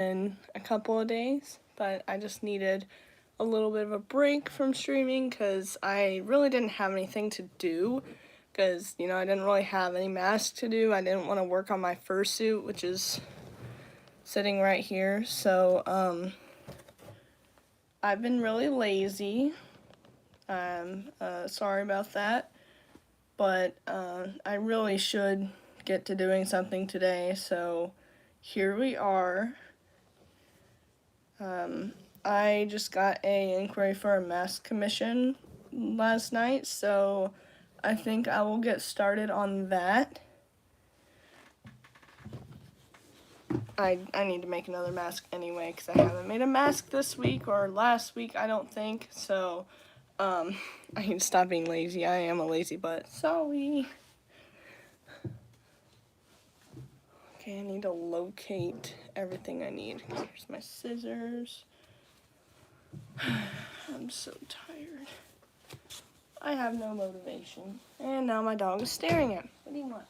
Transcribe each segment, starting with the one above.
in a couple of days, but I just needed a little bit of a break from streaming because I really didn't have anything to do because, you know, I didn't really have any masks to do. I didn't want to work on my fursuit, which is sitting right here, so I've been really lazy. I'm sorry about that, but I really should get to doing something today, so here we are. I just got a inquiry for a mask commission last night, so I think I will get started on that. I need to make another mask anyway, because I haven't made a mask this week or last week, I don't think, so I need to stop being lazy. I am a lazy butt. Sorry. Okay, I need to locate everything I need. Here's my scissors. I'm so tired. I have no motivation. And now my dog is staring at me. What do you want?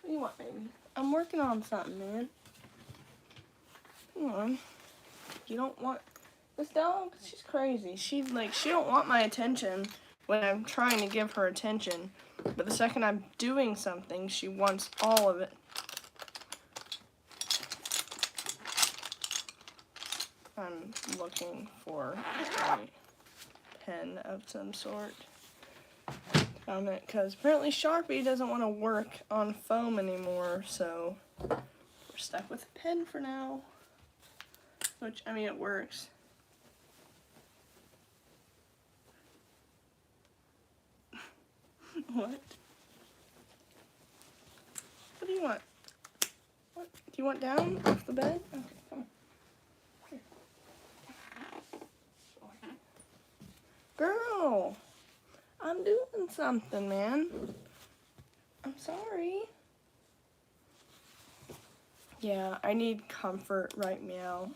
What do you want, baby? I'm working on something, man. Come on. You don't want... This dog, she's crazy. She don't want my attention when I'm trying to give her attention. But the second I'm doing something, she wants all of it. I'm looking for a pen of some sort. Because apparently Sharpie doesn't want to work on foam anymore, so we're stuck with a pen for now. Which, I mean, it works. What? What do you want? What? Do you want down off the bed? Okay, come on. Here. Girl! I'm doing something, man. I'm sorry. Yeah, I need comfort right now.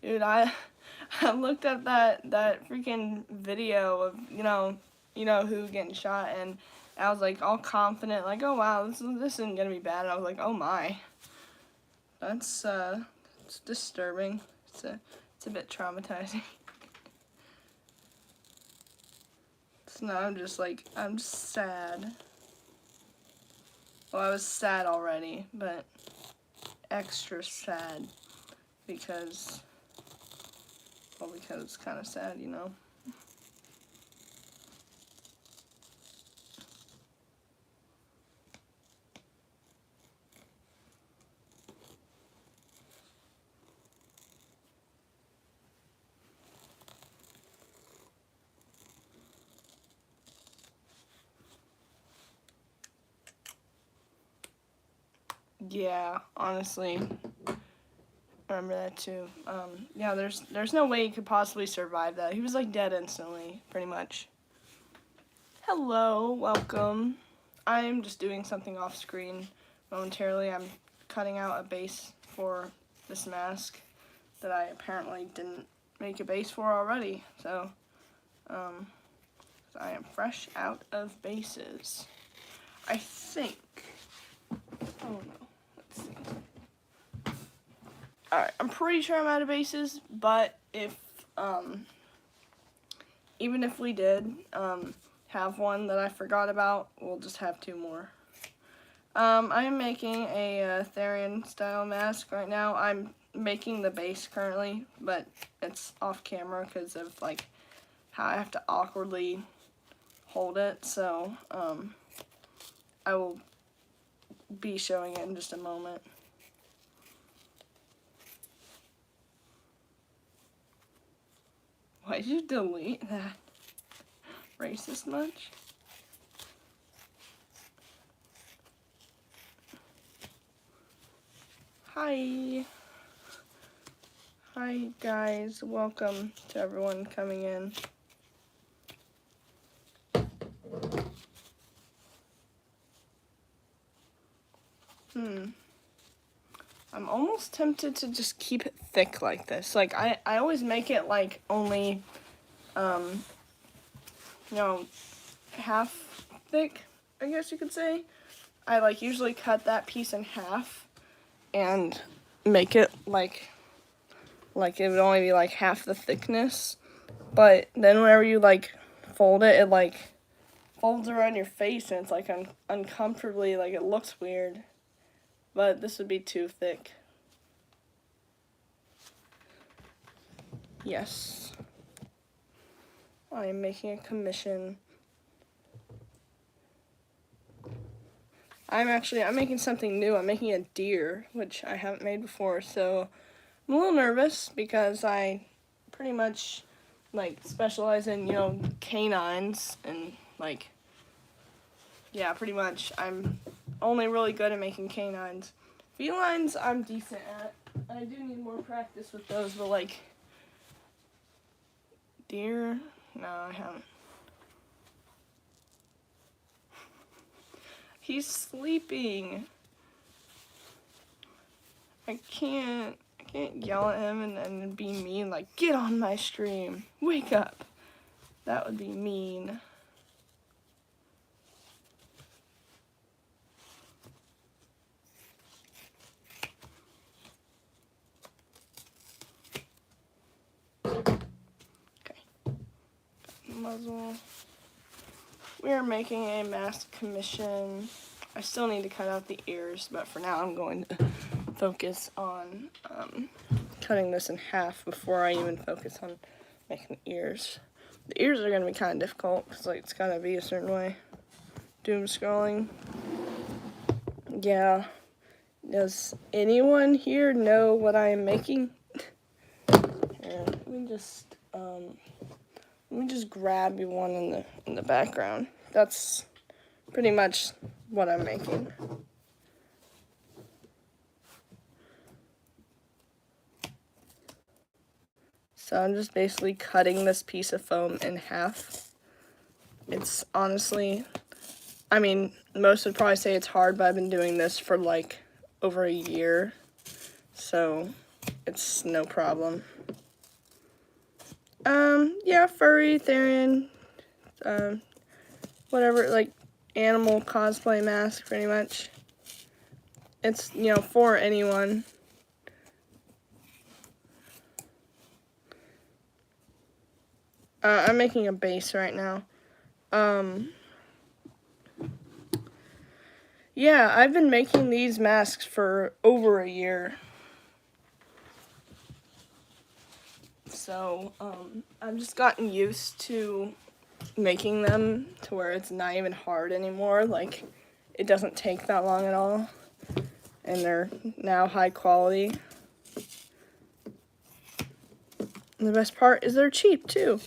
Dude, I looked at that freaking video of, you know who getting shot, and I was like all confident, like, oh wow, this isn't gonna be bad. And I was like, oh my. That's it's disturbing. It's a bit traumatizing. So now I'm just sad. Well, I was sad already, but extra sad because it's kind of sad, you know. Yeah, honestly, I remember that too. Yeah, there's no way he could possibly survive that. He was like dead instantly, pretty much. Hello, welcome. I'm just doing something off screen momentarily. I'm cutting out a base for this mask that I apparently didn't make a base for already. So, I am fresh out of bases. I think. Oh no. Let's see. Alright, I'm pretty sure I'm out of bases, but if, even if we did, have one that I forgot about, we'll just have two more. I am making a Therian style mask right now. I'm making the base currently, but it's off camera because of like how I have to awkwardly hold it, so I will be showing it in just a moment. Why did you delete that? Racist much? Hi. Hi guys, welcome to everyone coming in. I'm almost tempted to just keep it thick like this. Like, I always make it, like, only, half thick, I guess you could say. I, like, usually cut that piece in half, and make it like it would only be like half the thickness. But then whenever you like fold it, it like folds around your face and it's like uncomfortably, like it looks weird. But this would be too thick. Yes. I am making a commission. I'm making something new. I'm making a deer, which I haven't made before, so I'm a little nervous because I pretty much like specialize in, canines and like, yeah, pretty much. I'm only really good at making canines. Felines I'm decent at. I do need more practice with those, but like deer, no, I haven't. He's sleeping. I can't yell at him and be mean, like, get on my stream, wake up. That would be mean. Okay, muzzle. We are making a mask commission. I still need to cut out the ears, but for now I'm going to focus on cutting this in half before I even focus on making the ears. The ears are going to be kind of difficult because like, it's got to be a certain way. Doom scrolling. Yeah. Does anyone here know what I am making? Here, let me just grab you one in the background. That's pretty much what I'm making. So I'm just basically cutting this piece of foam in half. It's honestly, I mean, most would probably say it's hard, but I've been doing this for like over a year, so it's no problem. Yeah, furry, Therian, whatever, like animal cosplay mask, pretty much. It's, for anyone. I'm making a base right now. Yeah, I've been making these masks for over a year. So, I've just gotten used to making them to where it's not even hard anymore. Like, it doesn't take that long at all. And they're now high quality. And the best part is they're cheap, too.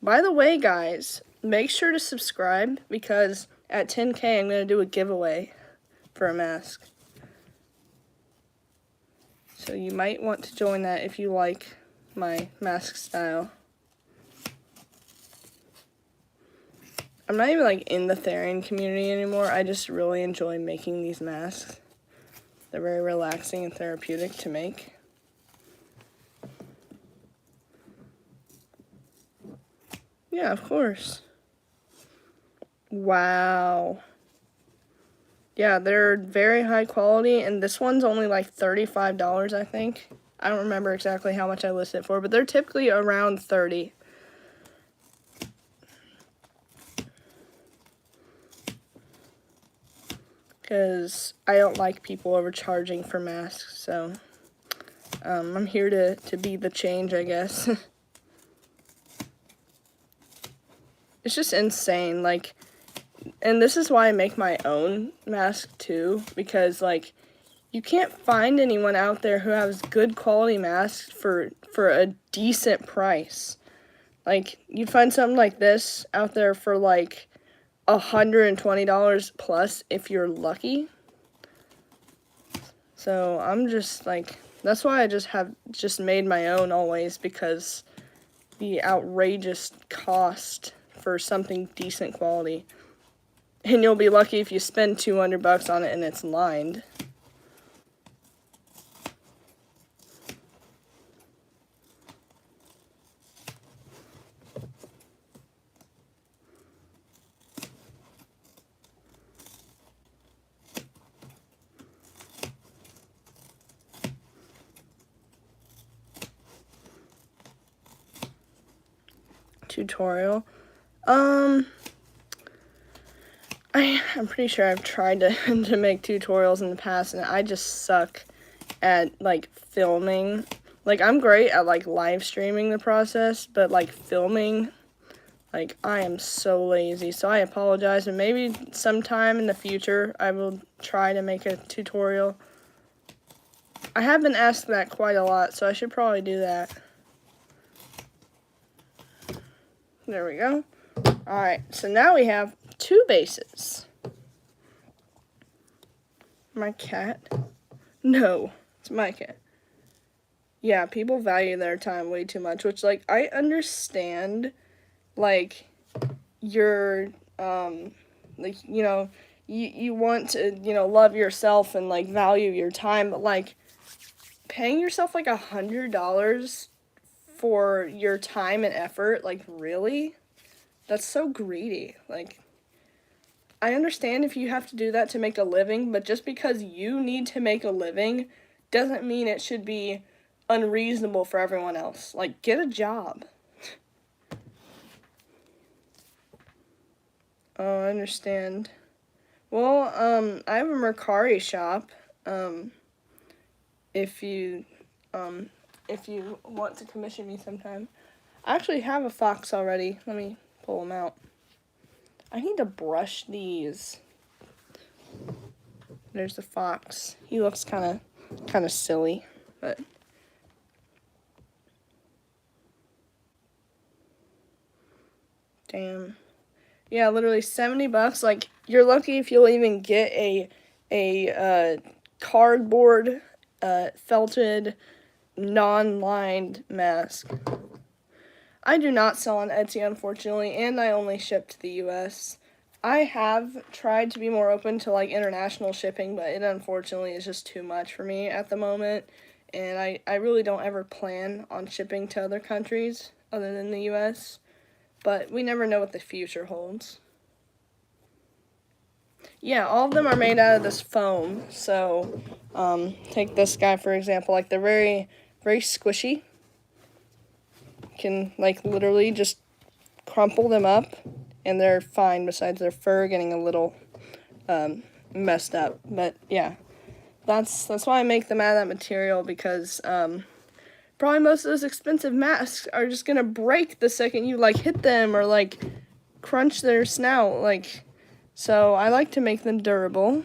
By the way, guys, make sure to subscribe because at 10K I'm going to do a giveaway for a mask. So you might want to join that if you like my mask style. I'm not even like in the Therian community anymore. I just really enjoy making these masks. They're very relaxing and therapeutic to make. Yeah, of course. Wow. Yeah, they're very high quality, and this one's only like $35, I think. I don't remember exactly how much I listed it for, but they're typically around $30. Because I don't like people overcharging for masks, so I'm here to be the change, I guess. It's just insane, like, and this is why I make my own mask too, because like you can't find anyone out there who has good quality masks for a decent price. Like, you'd find something like this out there for like $120 plus if you're lucky. So I'm just like, that's why I just made my own always, because the outrageous cost for something decent quality. And you'll be lucky if you spend $200 on it and it's lined. tutorial. I'm pretty sure I've tried to, to make tutorials in the past, and I just suck at, like, filming. Like, I'm great at, like, live streaming the process, but, like, filming, like, I am so lazy. So I apologize, and maybe sometime in the future I will try to make a tutorial. I have been asked that quite a lot, so I should probably do that. There we go. Alright, so now we have 2 bases. My cat? No, it's my cat. Yeah, people value their time way too much, which, like, I understand, like, you're, like, you know, you want to, you know, love yourself and, like, value your time, but, like, paying yourself, like, $100 for your time and effort, like, really? That's so greedy. Like, I understand if you have to do that to make a living, but just because you need to make a living doesn't mean it should be unreasonable for everyone else. Like, get a job. Oh, I understand. Well, I have a Mercari shop. If you want to commission me sometime. I actually have a fox already. Let me pull them out. I need to brush these. There's the fox. He looks kind of silly, but damn. Yeah, literally $70. Like, you're lucky if you'll even get a cardboard felted non-lined mask. I do not sell on Etsy, unfortunately, and I only ship to the US. I have tried to be more open to, like, international shipping, but it unfortunately is just too much for me at the moment, and I really don't ever plan on shipping to other countries other than the US, but we never know what the future holds. Yeah, all of them are made out of this foam, so, take this guy, for example, like, they're very, very squishy. Can, like, literally just crumple them up, and they're fine, besides their fur getting a little messed up. But yeah, that's why I make them out of that material, because probably most of those expensive masks are just gonna break the second you, like, hit them or, like, crunch their snout. Like, so I like to make them durable.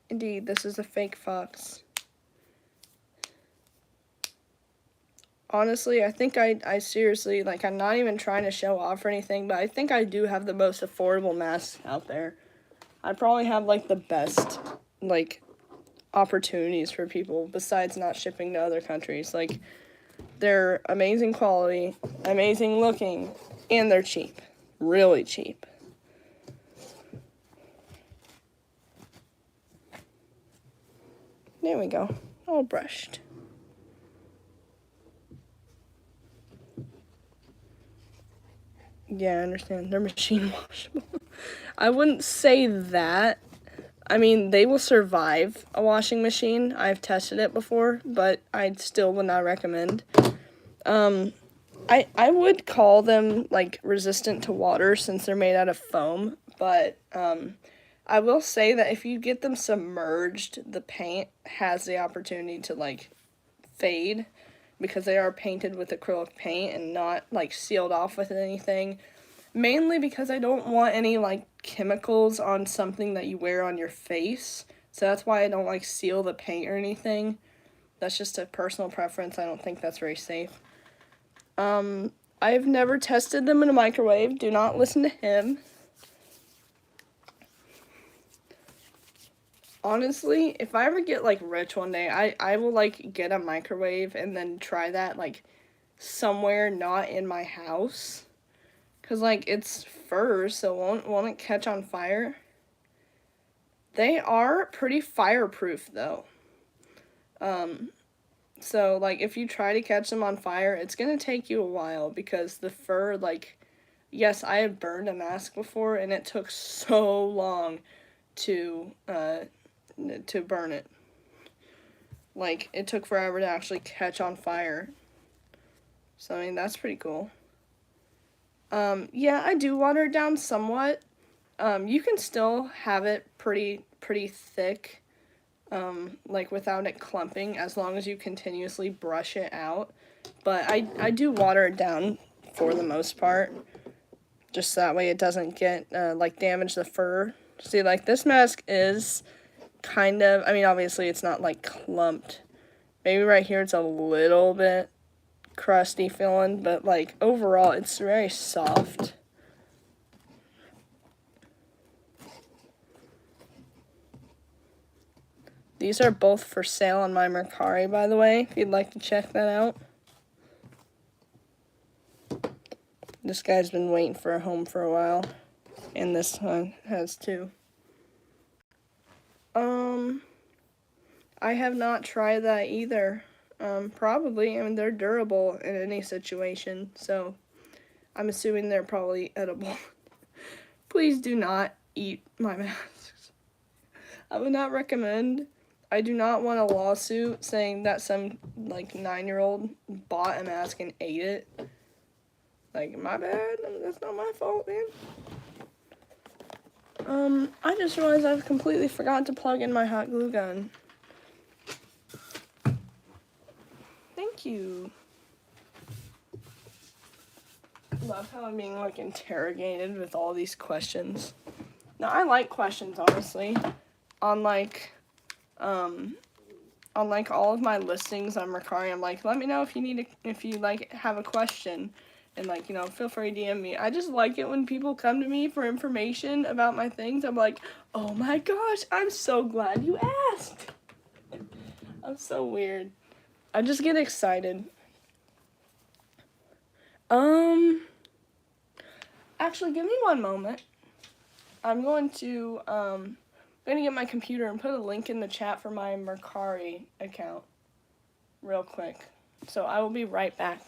Indeed, this is a fake fox. Honestly, I think I seriously, like, I'm not even trying to show off or anything, but I think I do have the most affordable masks out there. I probably have, like, the best, like, opportunities for people besides not shipping to other countries. Like, they're amazing quality, amazing looking, and they're cheap. Really cheap. There we go. All brushed. Yeah, I understand. They're machine washable. I wouldn't say that. I mean, they will survive a washing machine. I've tested it before, but I still would not recommend. I would call them, like, resistant to water since they're made out of foam, but I will say that if you get them submerged, the paint has the opportunity to, like, fade, because they are painted with acrylic paint and not, like, sealed off with anything. Mainly because I don't want any, like, chemicals on something that you wear on your face. So that's why I don't, like, seal the paint or anything. That's just a personal preference. I don't think that's very safe. I've never tested them in a microwave. Do not listen to him. Honestly, if I ever get, like, rich one day, I will, like, get a microwave and then try that, like, somewhere not in my house. Because, like, it's fur, so won't it catch on fire? They are pretty fireproof, though. So, like, if you try to catch them on fire, it's gonna take you a while, because the fur, like, yes, I have burned a mask before, and it took so long to burn it. like, it took forever to actually catch on fire. So, I mean, that's pretty cool. Yeah, I do water it down somewhat. You can still have it pretty thick, like without it clumping, as long as you continuously brush it out. But I do water it down for the most part, just that way it doesn't get, like, damage the fur. See, like, this mask is kind of, I mean, obviously it's not, like, clumped. Maybe right here it's a little bit crusty feeling, but, like, overall it's very soft. These are both for sale on my Mercari, by the way, if you'd like to check that out. This guy's been waiting for a home for a while, and this one has too. I have not tried that either. Probably, I mean, they're durable in any situation, so I'm assuming they're probably edible. Please do not eat my masks. I would not recommend. I do not want a lawsuit saying that some, like, 9-year-old bought a mask and ate it. Like, my bad, that's not my fault, man. I just realized I've completely forgot to plug in my hot glue gun. Thank you. Love how I'm being, like, interrogated with all these questions. Now, I like questions, honestly. On, like, all of my listings on Mercari, I'm like, let me know if you like have a question, and, like, you know, feel free to DM me. I just like it when people come to me for information about my things. I'm like, oh my gosh, I'm so glad you asked. I'm so weird. I just get excited. Actually, give me one moment. I'm going to get my computer and put a link in the chat for my Mercari account real quick. So I will be right back.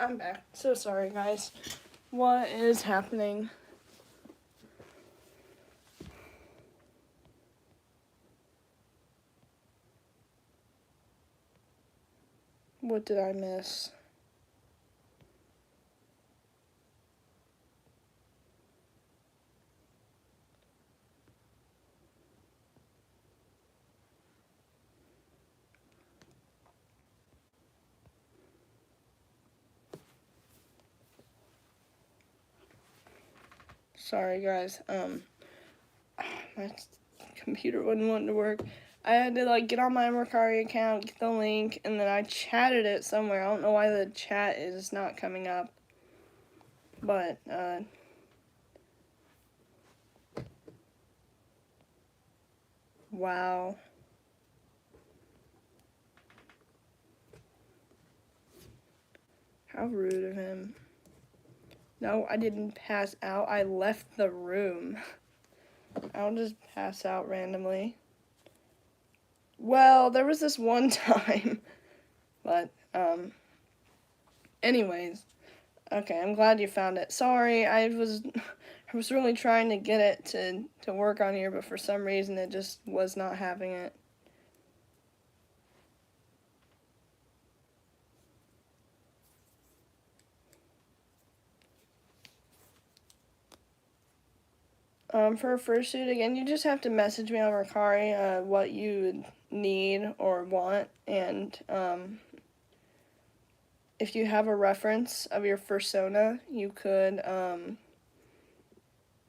I'm back. So sorry, guys. What is happening? What did I miss? Sorry, guys. My computer wouldn't want to work. I had to like get on my Mercari account, get the link, and then I chatted it somewhere. I don't know why the chat is not coming up. But wow. How rude of him. No, I didn't pass out. I left the room. I don't just pass out randomly. Well, there was this one time. But, anyways. Okay, I'm glad you found it. Sorry, I was really trying to get it to work on here, but for some reason it just was not having it. For a fursuit, again, you just have to message me on Mercari, what you need or want, and, if you have a reference of your fursona, you could,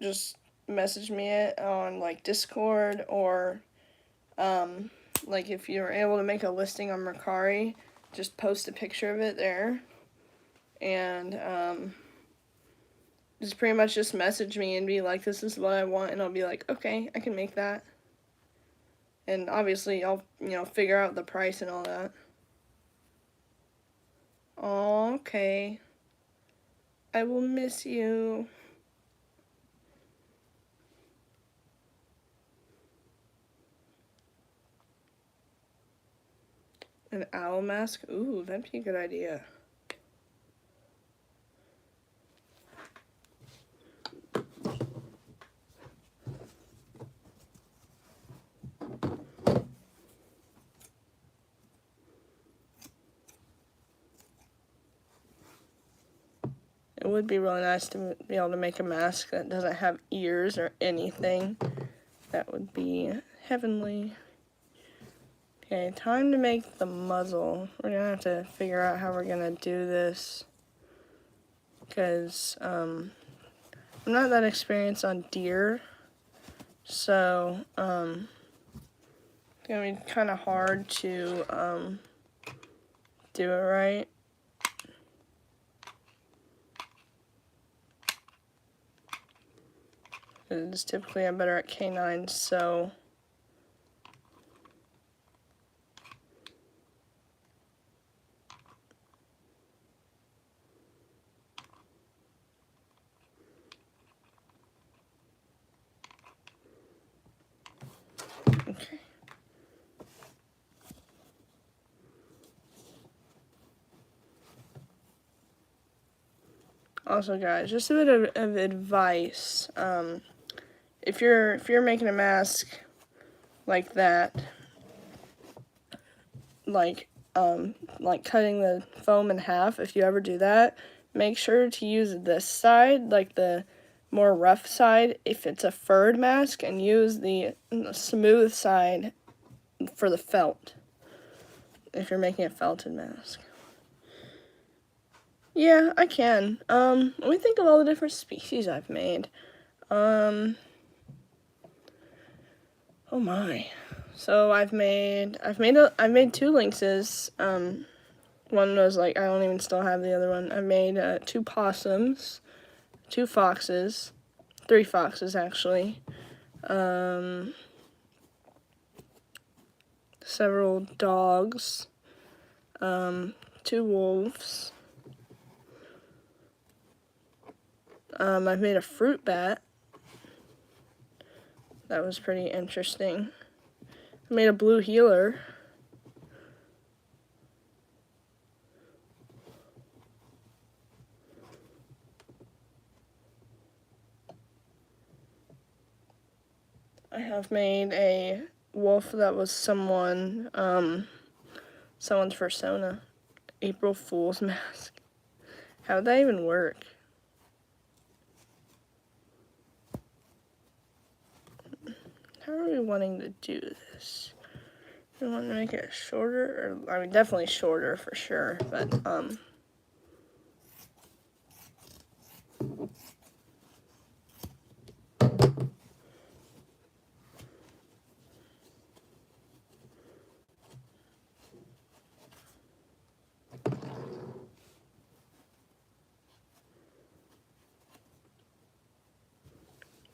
just message me it on, like, Discord, or, like, if you're able to make a listing on Mercari, just post a picture of it there, and, just pretty much just message me and be like, this is what I want, and I'll be like, okay, I can make that. And obviously, I'll, figure out the price and all that. Oh, okay. I will miss you. An owl mask? Ooh, that'd be a good idea. It would be really nice to be able to make a mask that doesn't have ears or anything. That would be heavenly. Okay, time to make the muzzle. We're gonna have to figure out how we're gonna do this, because I'm not that experienced on deer, so it's gonna be kind of hard to do it right. Because typically I'm better at canines, so okay. Also, guys, just a bit of advice. If you're making a mask like that, like cutting the foam in half, if you ever do that, make sure to use this side, like the more rough side, if it's a furred mask, and use the smooth side for the felt, if you're making a felted mask. Yeah, I can. Let me think of all the different species I've made. Oh my. So I've made two lynxes. One was like, I don't even still have the other one. I made 2 possums, 2 foxes, 3 foxes actually. Several dogs, 2 wolves. I've made a fruit bat. That was pretty interesting. I made a blue healer. I have made a wolf that was someone's persona. April Fool's mask. How would that even work? How are we wanting to do this? We want to make it shorter, or I mean, definitely shorter for sure, but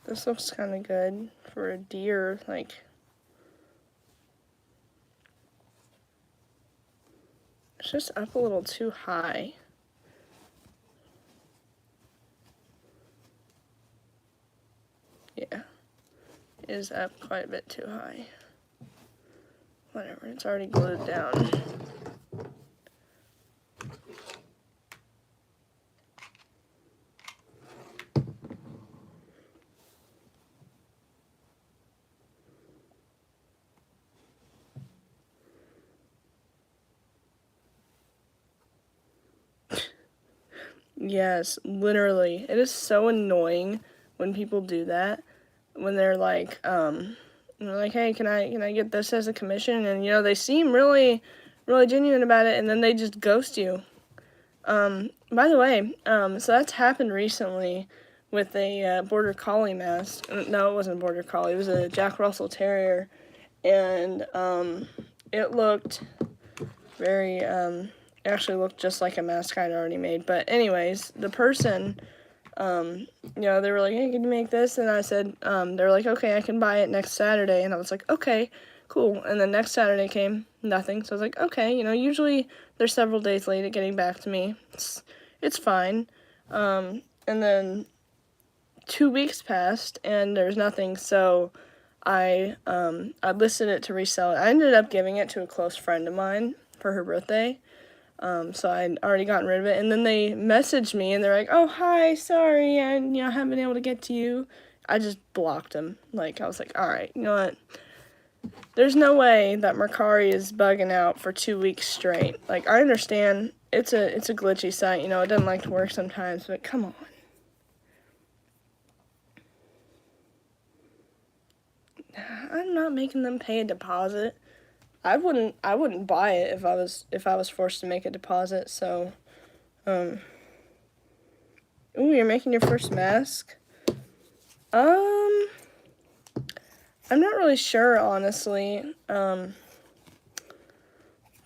this looks kind of good for a deer, like. It's just up a little too high. Yeah, it is up quite a bit too high. Whatever, it's already glued down. Yes, literally. It is so annoying when people do that. When they're like, hey, can I get this as a commission? And they seem really, really genuine about it, and then they just ghost you. By the way, so that's happened recently with a Border Collie mask. No, it wasn't a Border Collie. It was a Jack Russell Terrier, and it looked very it actually looked just like a mask I'd already made. But anyways, the person, they were like, hey, can you make this? And I said, they were like, okay, I can buy it next Saturday. And I was like, okay, cool. And then next Saturday came, nothing. So I was like, okay, usually they're several days late at getting back to me. It's fine. And then 2 weeks passed and there's nothing. So I listed it to resell it. I ended up giving it to a close friend of mine for her birthday. So I'd already gotten rid of it, and then they messaged me, and they're like, oh, hi, sorry, I haven't been able to get to you. I just blocked them. Like, I was like, alright, you know what? There's no way that Mercari is bugging out for 2 weeks straight. Like, I understand it's a glitchy site, it doesn't like to work sometimes, but come on. I'm not making them pay a deposit. I wouldn't buy it if I was forced to make a deposit. So, ooh, you're making your first mask? I'm not really sure, honestly. Do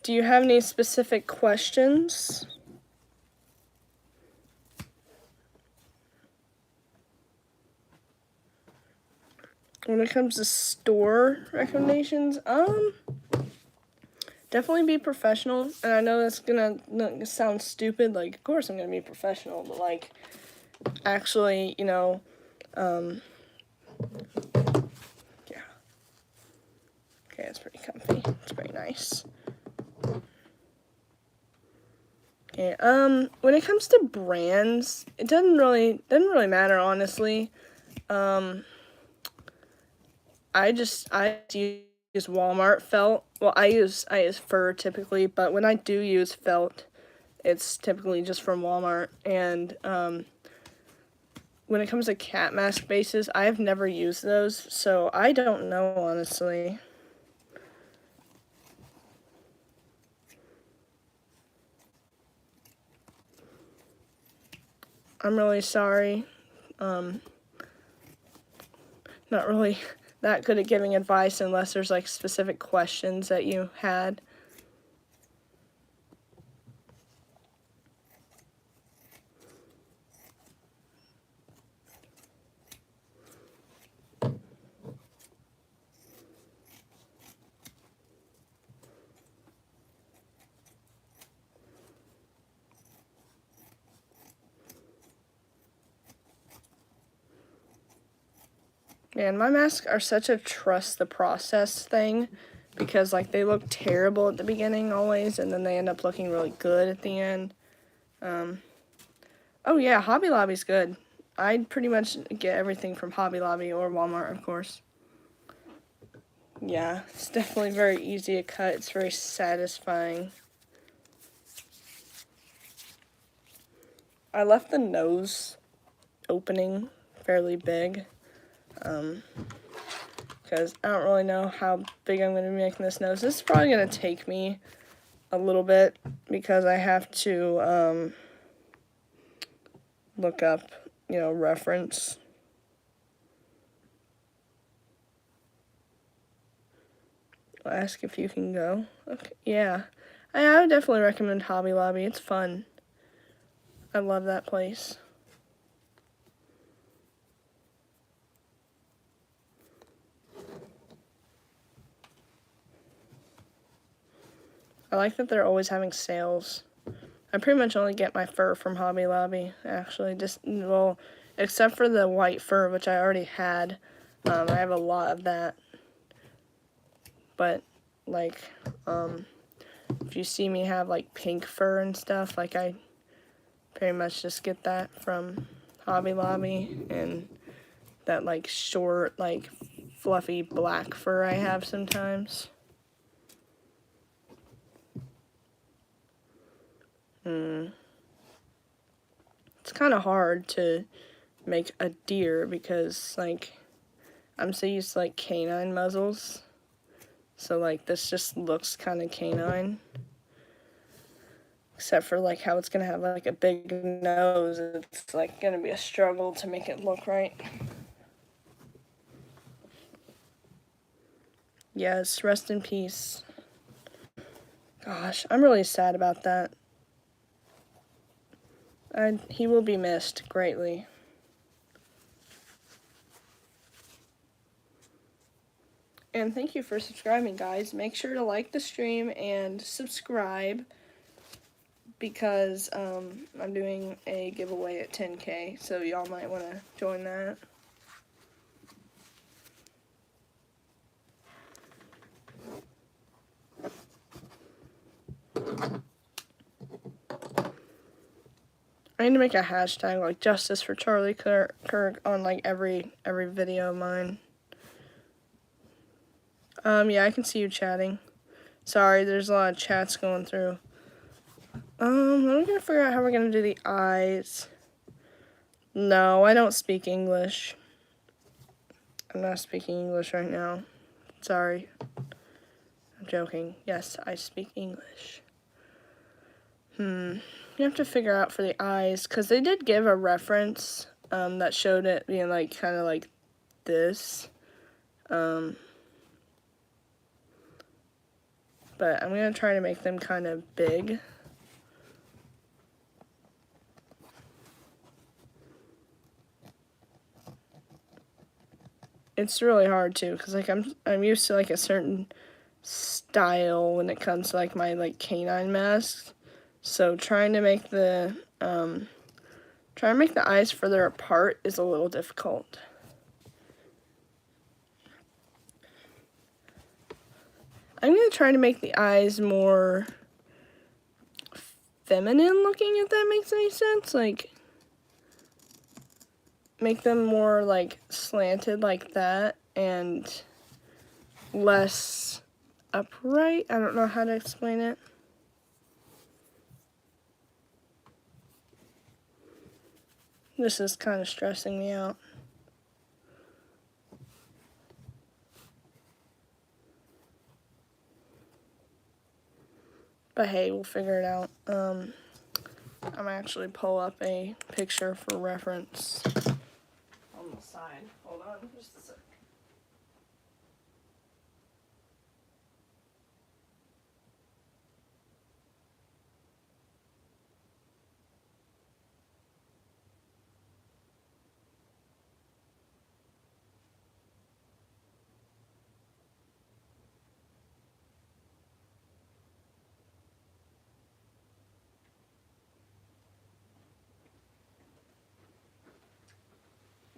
you have any specific questions? When it comes to store recommendations, definitely be professional. And I know that's gonna sound stupid, like, of course I'm gonna be professional, but, like, actually, yeah. Okay, it's pretty comfy. It's very nice. Okay, when it comes to brands, it doesn't really matter, honestly. I use Walmart felt. Well, I use fur typically, but when I do use felt, it's typically just from Walmart. And when it comes to cat mask bases, I've never used those, so I don't know, honestly. I'm really sorry. Not really that good at giving advice unless there's like specific questions that you had. Man, my masks are such a trust the process thing because, like, they look terrible at the beginning always, and then they end up looking really good at the end. Oh, yeah, Hobby Lobby's good. I'd pretty much get everything from Hobby Lobby or Walmart, of course. Yeah, it's definitely very easy to cut. It's very satisfying. I left the nose opening fairly big, because I don't really know how big I'm going to be making this nose. This is probably going to take me a little bit because I have to look up, reference. I'll ask if you can go. Okay, yeah. I would definitely recommend Hobby Lobby. It's fun. I love that place. I like that they're always having sales. I pretty much only get my fur from Hobby Lobby, actually. Well, except for the white fur, which I already had. I have a lot of that. But, like, if you see me have, like, pink fur and stuff, like, I pretty much just get that from Hobby Lobby. And that, like, short, like, fluffy black fur I have sometimes. It's kind of hard to make a deer because, like, I'm so used to, like, canine muzzles. So, like, this just looks kind of canine. Except for, like, how it's going to have, like, a big nose. It's, like, going to be a struggle to make it look right. Yes, rest in peace. Gosh, I'm really sad about that. He will be missed greatly. And thank you for subscribing, guys. Make sure to like the stream and subscribe because I'm doing a giveaway at 10K, so y'all might want to join that. I need to make a hashtag like Justice for Charlie Kirk on like every video of mine. Yeah, I can see you chatting. Sorry, there's a lot of chats going through. I'm gonna figure out how we're gonna do the eyes. No, I don't speak English. I'm not speaking English right now. Sorry. I'm joking. Yes, I speak English. You have to figure out for the eyes, because they did give a reference that showed it being like kind of like this. But I'm going to try to make them kind of big. It's really hard too, because like I'm used to like a certain style when it comes to like my like canine masks. So trying to make the eyes further apart is a little difficult. I'm going to try to make the eyes more feminine looking, if that makes any sense. Like, make them more, like, slanted like that and less upright. I don't know how to explain it. This is kind of stressing me out. But hey, we'll figure it out. I'm gonna actually pull up a picture for reference on the side. Hold on, just a sec.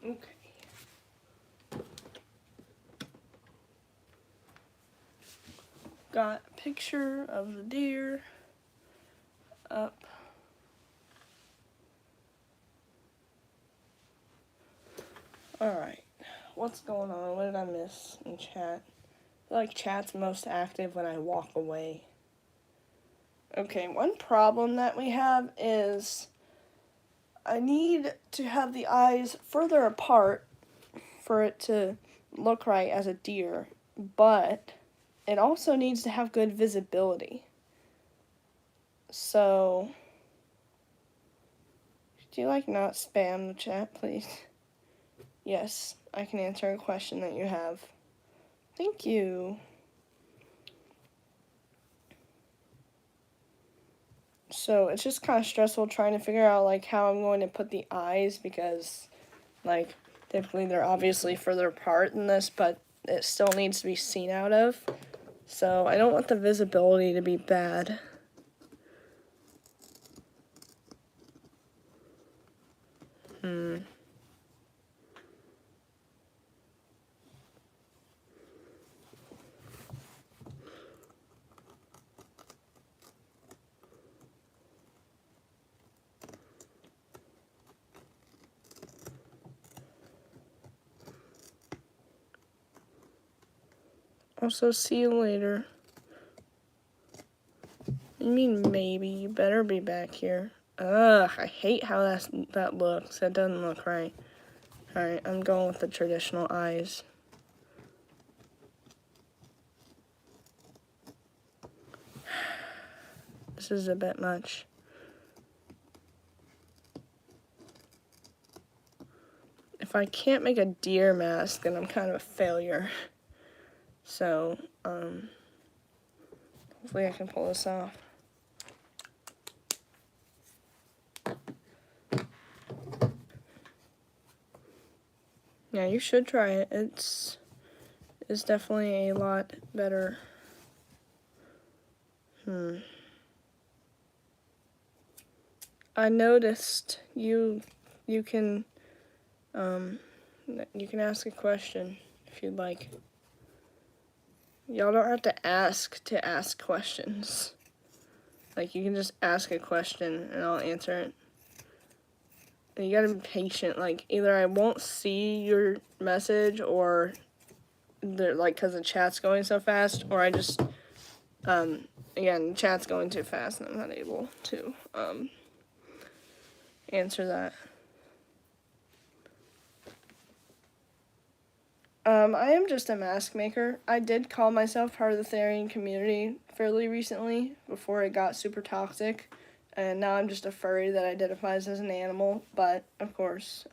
Okay. Got a picture of the deer up. Alright, what's going on? What did I miss in chat? feel like chat's most active when I walk away. Okay, one problem that we have is I need to have the eyes further apart for it to look right as a deer, but it also needs to have good visibility. So, do you not spam the chat, please? Yes, I can answer a question that you have. Thank you. So it's just kind of stressful trying to figure out how I'm going to put the eyes, because typically they're obviously further apart than this, but it still needs to be seen out of. So I don't want the visibility to be bad. Also, see you later. You mean maybe? You better be back here. Ugh, I hate how that looks. That doesn't look right. Alright, I'm going with the traditional eyes. This is a bit much. If I can't make a deer mask, then I'm kind of a failure. So, hopefully I can pull this off. Yeah, you should try it. It's definitely a lot better. I noticed you can ask a question if you'd like. Y'all don't have to ask questions. You can just ask a question and I'll answer it. And you gotta be patient. Either I won't see your message, or because the chat's going so fast, or I just, again, chat's going too fast and I'm not able to, answer that. I am just a mask maker. I did call myself part of the Therian community fairly recently, before it got super toxic. And now I'm just a furry that identifies as an animal, but, of course,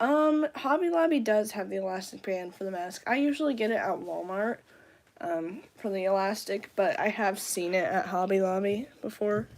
Hobby Lobby does have the elastic band for the mask. I usually get it at Walmart, for the elastic, but I have seen it at Hobby Lobby before.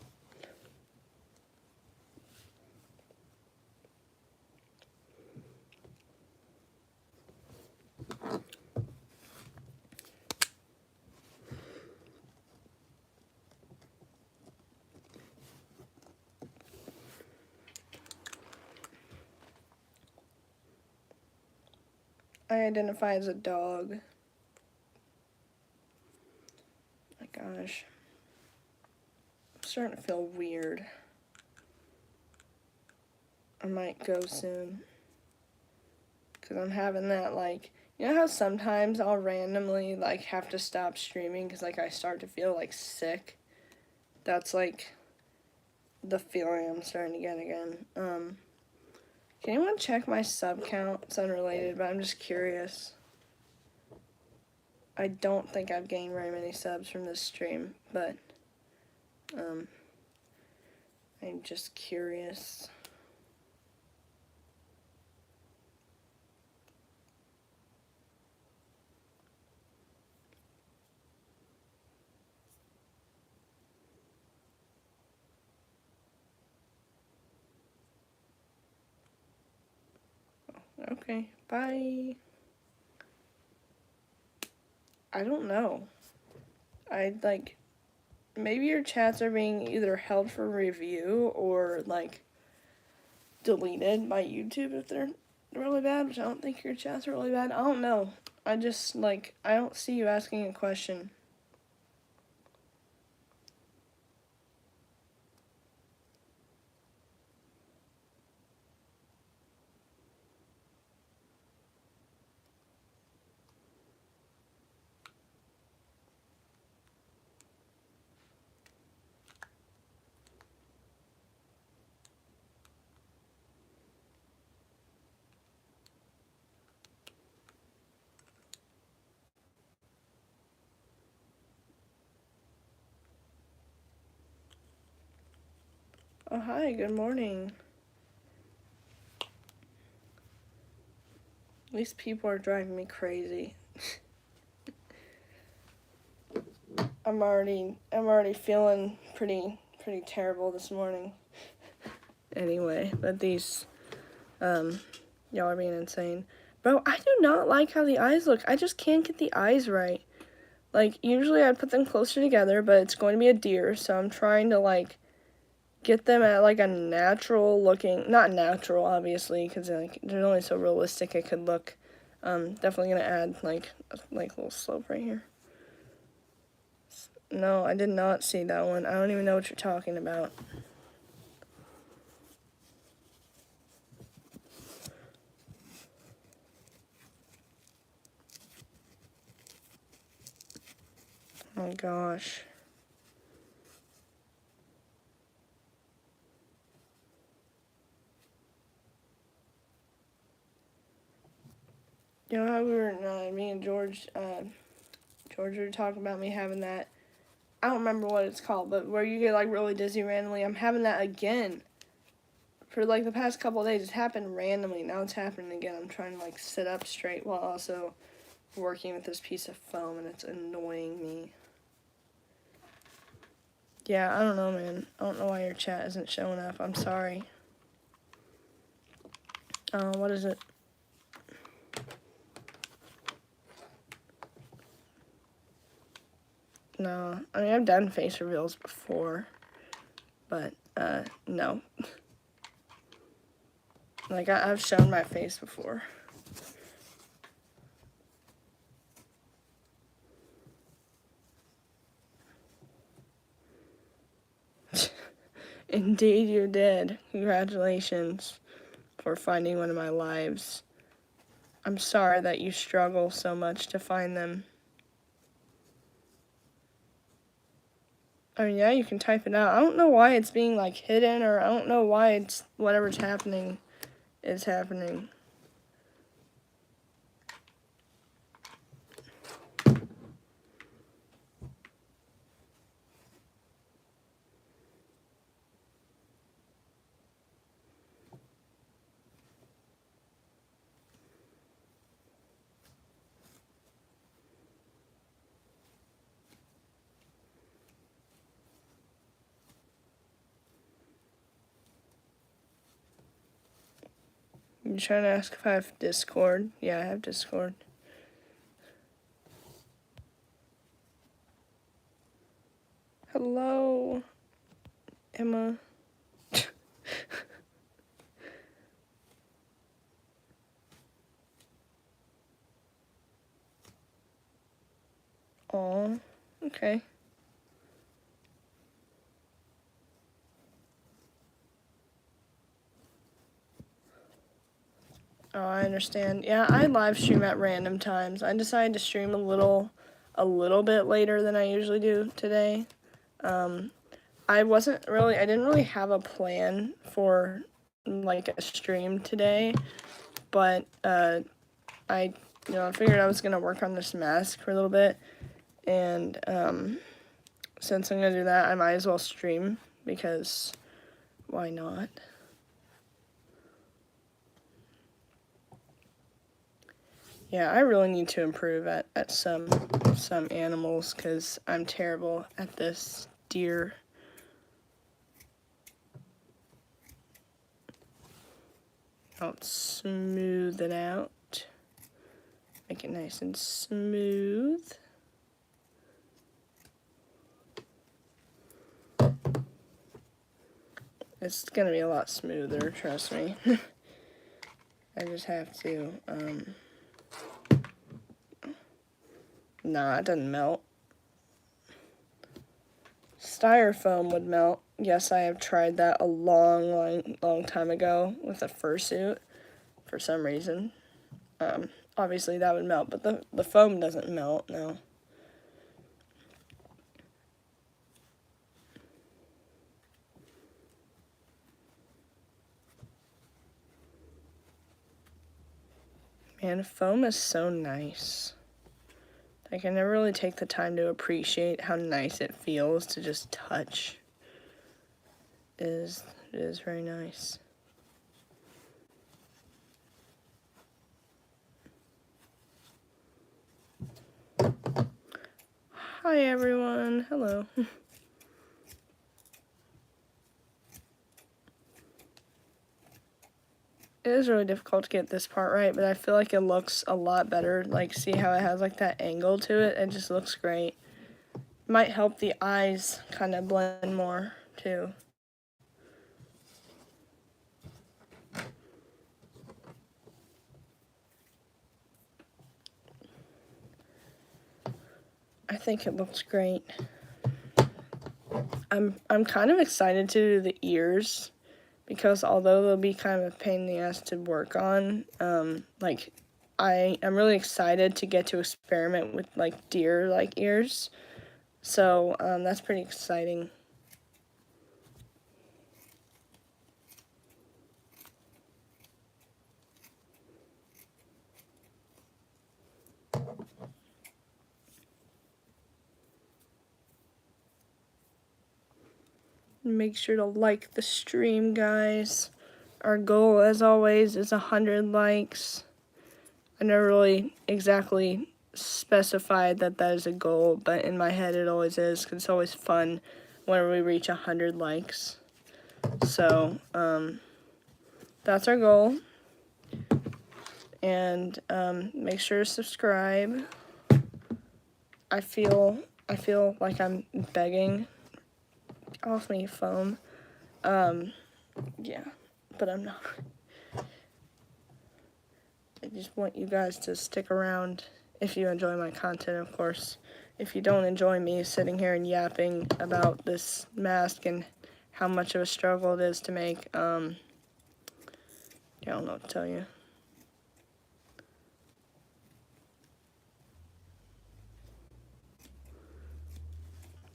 I identify as a dog. My gosh. I'm starting to feel weird. I might go soon. Because I'm having that, you know how sometimes I'll randomly, have to stop streaming because, I start to feel, sick? That's, the feeling I'm starting to get again. Can anyone check my sub count? It's unrelated, but I'm just curious. I don't think I've gained very many subs from this stream, but, I'm just curious. Okay, bye. I don't know. Maybe your chats are being either held for review or, deleted by YouTube if they're really bad, which I don't think your chats are really bad. I don't know. I just, I don't see you asking a question. Oh, hi, good morning. These people are driving me crazy. I'm already feeling pretty terrible this morning. Anyway, but these, y'all are being insane. Bro, I do not like how the eyes look. I just can't get the eyes right. Like, usually I'd put them closer together, but it's going to be a deer, so I'm trying to, like, get them at, like, a natural looking, not natural, obviously, because, like, they're only so realistic it could look. Definitely going to add, like, a little slope right here. No, I did not see that one. I don't even know what you're talking about. Oh, gosh. You know how we were, me and George were talking about me having that, I don't remember what it's called, but where you get, like, really dizzy randomly. I'm having that again. For, like, the past couple of days, it's happened randomly. Now it's happening again. I'm trying to, like, sit up straight while also working with this piece of foam, and it's annoying me. Yeah, I don't know, man. I don't know why your chat isn't showing up. I'm sorry. What is it? No. I mean, I've done face reveals before, but, no. Like, I've shown my face before. Indeed you did. Congratulations for finding one of my lives. I'm sorry that you struggle so much to find them. I mean, yeah, you can type it out. I don't know why it's being, like, hidden, or I don't know why it's whatever's happening is happening. You trying to ask if I have Discord? Yeah, I have Discord. Hello, Emma. Aw, okay. Oh, I understand. Yeah, I live stream at random times. I decided to stream a little bit later than I usually do today. I didn't really have a plan for, like, a stream today, but, I figured I was gonna work on this mask for a little bit, and, since I'm gonna do that, I might as well stream, because why not? Yeah, I really need to improve at some animals, because I'm terrible at this deer. I'll smooth it out. Make it nice and smooth. It's gonna be a lot smoother, trust me. I just have to, nah, it doesn't melt. Styrofoam would melt. Yes, I have tried that a long time ago with a fursuit for some reason. Obviously that would melt, but the foam doesn't melt, no. Man, foam is so nice. Like, I never really take the time to appreciate how nice it feels to just touch. Is It is very nice. Hi everyone, hello. It is really difficult to get this part right, but I feel like it looks a lot better. Like, see how it has like that angle to it? It just looks great. Might help the eyes kind of blend more too. I think it looks great. I'm kind of excited to do the ears, because although they'll be kind of a pain in the ass to work on, like, I'm really excited to get to experiment with like deer-like ears. So that's pretty exciting. Make sure to like the stream, guys. Our goal, as always, is 100 likes. I never really exactly specified that is a goal, but in my head it always is, because it's always fun when we reach 100 likes. So, that's our goal. And make sure to subscribe. I feel like I'm begging. Off me, foam. Yeah, but I'm not. I just want you guys to stick around if you enjoy my content, of course. If you don't enjoy me sitting here and yapping about this mask and how much of a struggle it is to make, I don't know what to tell you.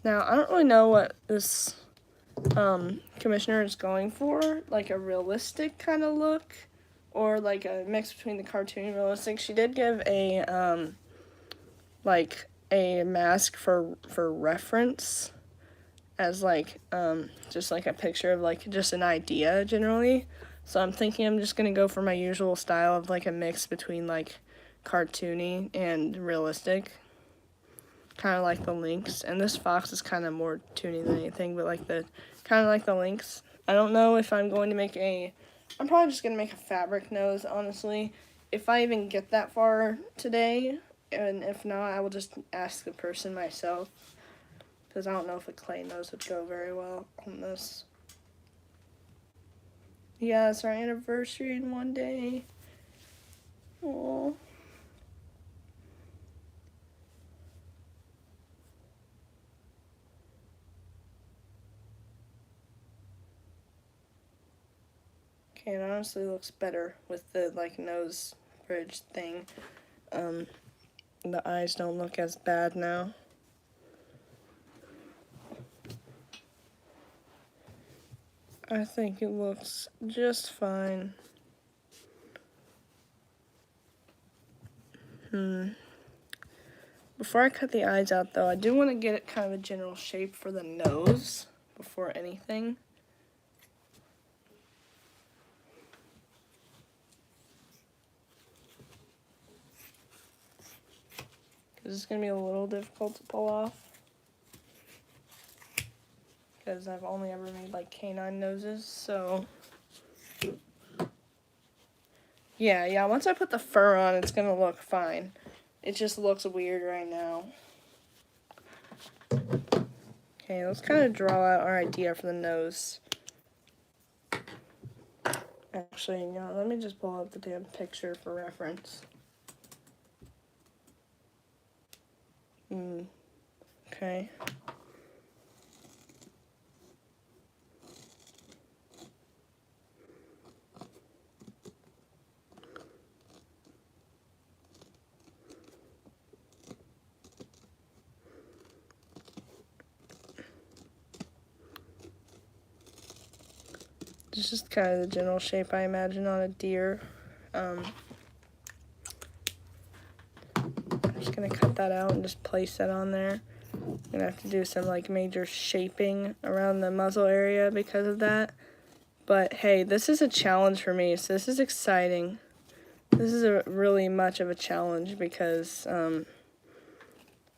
Now, I don't really know what this commissioner is going for, like a realistic kind of look, or like a mix between the cartoon and realistic. She did give a like a mask for reference, as like just like a picture of like just an idea generally. So I'm thinking I'm just gonna go for my usual style of like a mix between like cartoony and realistic, kind of like the lynx. And this fox is kind of more toony than anything, but like the kind of like the lynx. I don't know if I'm going to make I'm probably just gonna make a fabric nose, honestly, if I even get that far today. And if not, I will just ask the person myself, because I don't know if a clay nose would go very well on this. Yeah, it's our anniversary in one day. Aww. Okay, it honestly looks better with the like nose bridge thing. The eyes don't look as bad now. I think it looks just fine. Before I cut the eyes out, though, I do want to get it kind of a general shape for the nose before anything. Because it's going to be a little difficult to pull off, because I've only ever made like canine noses. So yeah, once I put the fur on, it's going to look fine. It just looks weird right now. Okay, let's kind of draw out our idea for the nose. Actually, let me just pull up the damn picture for reference. Okay. This is just kind of the general shape I imagine on a deer. I'm just gonna cut that out and just place that on there. I'm gonna have to do some like major shaping around the muzzle area because of that. But hey, this is a challenge for me, so this is exciting. This is a really much of a challenge because I'm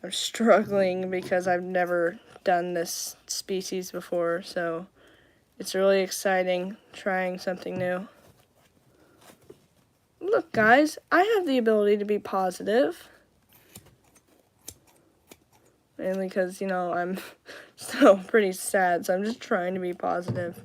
struggling because I've never done this species before, so it's really exciting trying something new. Look, guys, I have the ability to be positive. Mainly because, you know, I'm still pretty sad, so I'm just trying to be positive.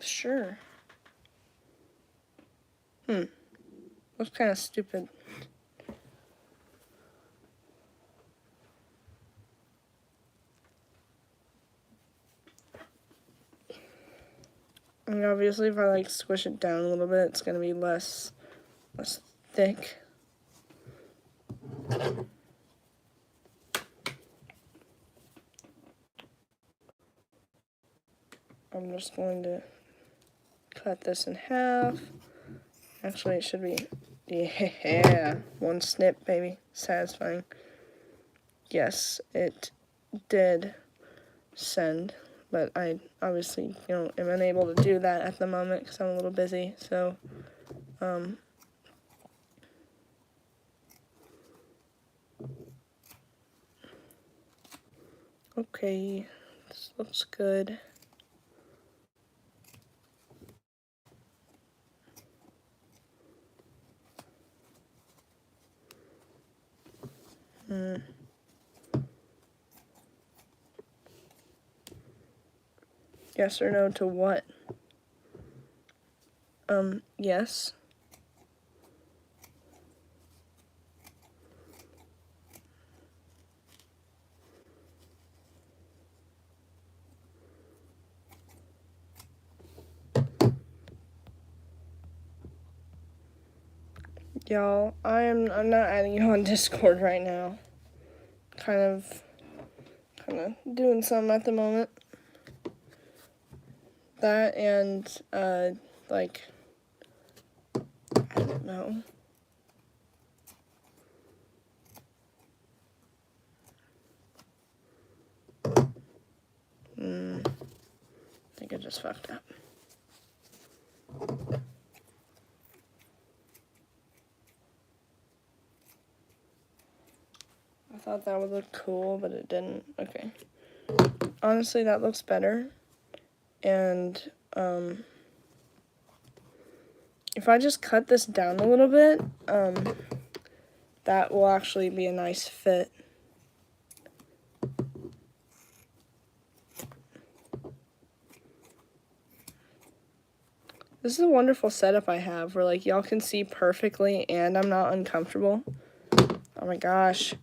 Sure. Looks kind of stupid. I mean, obviously, if I, like, squish it down a little bit, it's gonna be less thick. I'm just going to cut this in half. Actually, it should be, yeah, one snip, baby. Satisfying. Yes, it did send, but I obviously, you know, am unable to do that at the moment because I'm a little busy, so, okay, this looks good. Yes or no to what? Yes. Y'all, I'm not adding you on Discord right now. Kind of doing something at the moment. That and, like, I don't know. I think I just fucked up. I thought that would look cool, but it didn't. Okay. Honestly, that looks better. And, if I just cut this down a little bit, that will actually be a nice fit. This is a wonderful setup I have where, like, y'all can see perfectly and I'm not uncomfortable. Oh my gosh.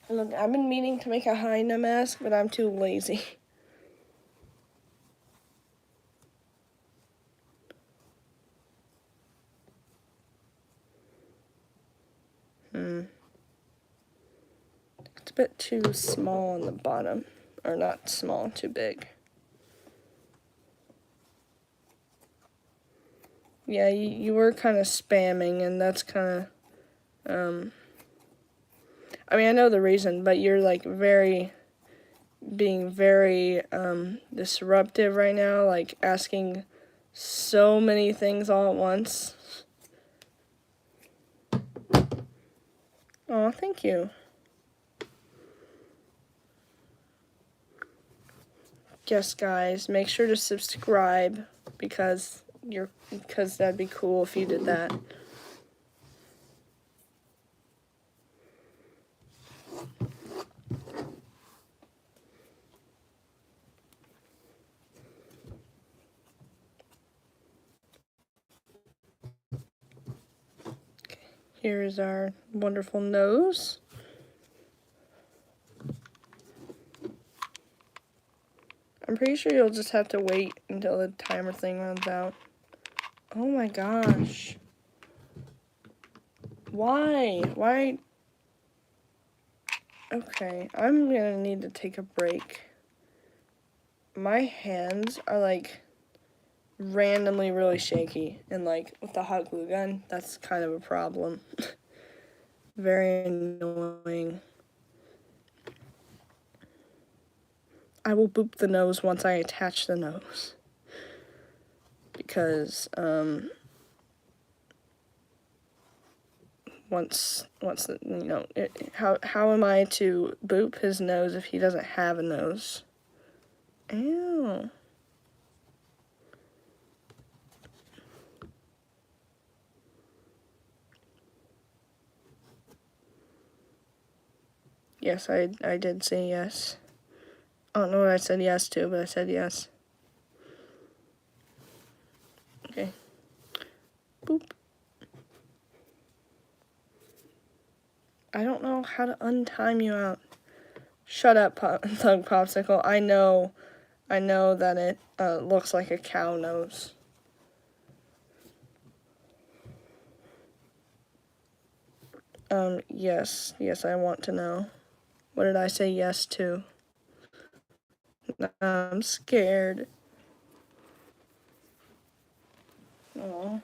Look, I've been meaning to make a hyena mask, but I'm too lazy. It's a bit too small on the bottom. Or not small, too big. Yeah, you were kind of spamming, and that's kind of, I mean, I know the reason, but you're, like, being very, disruptive right now, like, asking so many things all at once. Oh, thank you. Yes, guys, make sure to subscribe because that'd be cool if you did that. Here is our wonderful nose. I'm pretty sure you'll just have to wait until the timer thing runs out. Oh my gosh. Why? Why? Okay, I'm gonna need to take a break. My hands are, like, randomly really shaky. And, like, with the hot glue gun, that's kind of a problem. Very annoying. I will boop the nose once I attach the nose. Because, once how am I to boop his nose if he doesn't have a nose? Ew. Yes, I did say yes. I don't know what I said yes to, but I said yes. Okay. Boop. I don't know how to untime you out. Shut up, Thug Popsicle. I know that it looks like a cow nose. Yes, I want to know. What did I say yes to? I'm scared. Aw.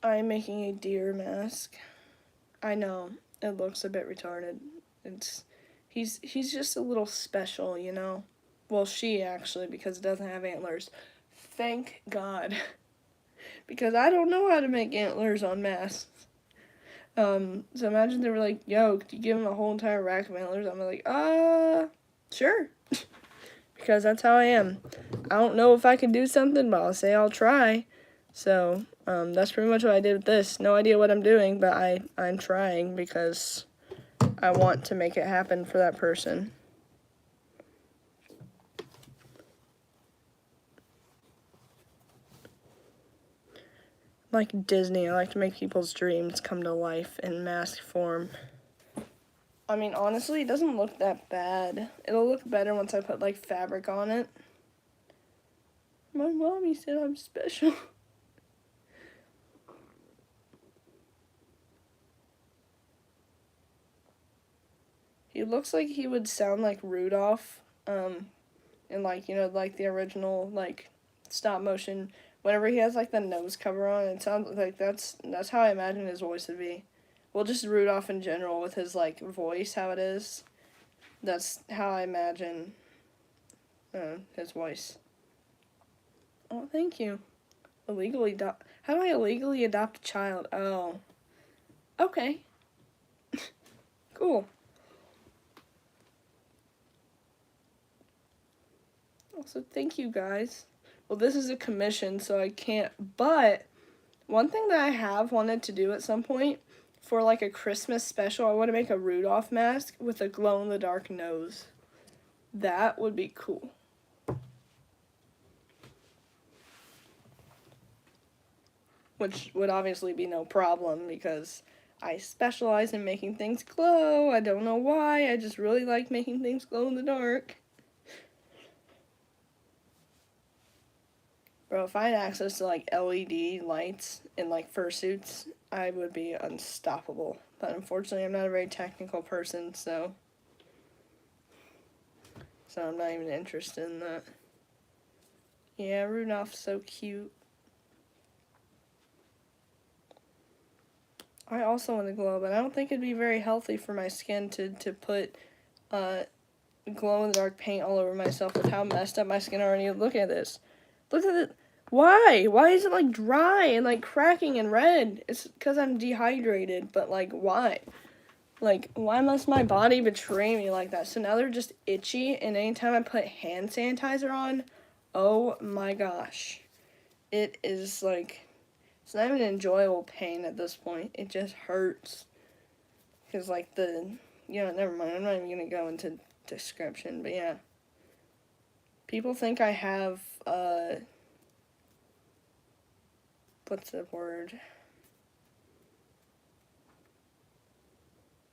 I'm making a deer mask. I know, it looks a bit retarded. He's just a little special, you know? Well, she actually, because it doesn't have antlers. Thank God. Because I don't know how to make antlers on masks. So imagine they were like, yo, could you give him a whole entire rack of antlers? I'm like, sure. Because that's how I am. I don't know if I can do something, but I'll say I'll try. So, that's pretty much what I did with this. No idea what I'm doing, but I'm trying because I want to make it happen for that person. Like Disney, I like to make people's dreams come to life in mask form. I mean, honestly, it doesn't look that bad. It'll look better once I put, like, fabric on it. My mommy said I'm special. He looks like he would sound like Rudolph, in, like, you know, like the original, like, stop motion. Whenever he has, like, the nose cover on, it sounds like that's how I imagine his voice would be. Well, just Rudolph in general with his, like, voice, how it is. That's how I imagine his voice. Oh, thank you. How do I illegally adopt a child? Oh. Okay. Cool. Also, thank you guys. Well, this is a commission, so I can't, but one thing that I have wanted to do at some point for like a Christmas special, I want to make a Rudolph mask with a glow-in-the-dark nose. That would be cool. Which would obviously be no problem because I specialize in making things glow. I don't know why, I just really like making things glow in the dark. Bro, if I had access to, like, LED lights in, like, fursuits, I would be unstoppable. But unfortunately, I'm not a very technical person, so I'm not even interested in that. Yeah, Rudolph's so cute. I also want to glow, but I don't think it'd be very healthy for my skin to put glow-in-the-dark paint all over myself with how messed up my skin already is. Look at this. Look at it. Why? Why is it, like, dry and, like, cracking and red? It's because I'm dehydrated, but, like, why? Like, why must my body betray me like that? So now they're just itchy, and anytime I put hand sanitizer on, oh my gosh. It is, like, it's not even enjoyable pain at this point. It just hurts. Because, like, never mind. I'm not even going to go into description, but yeah. People think I have, what's the word?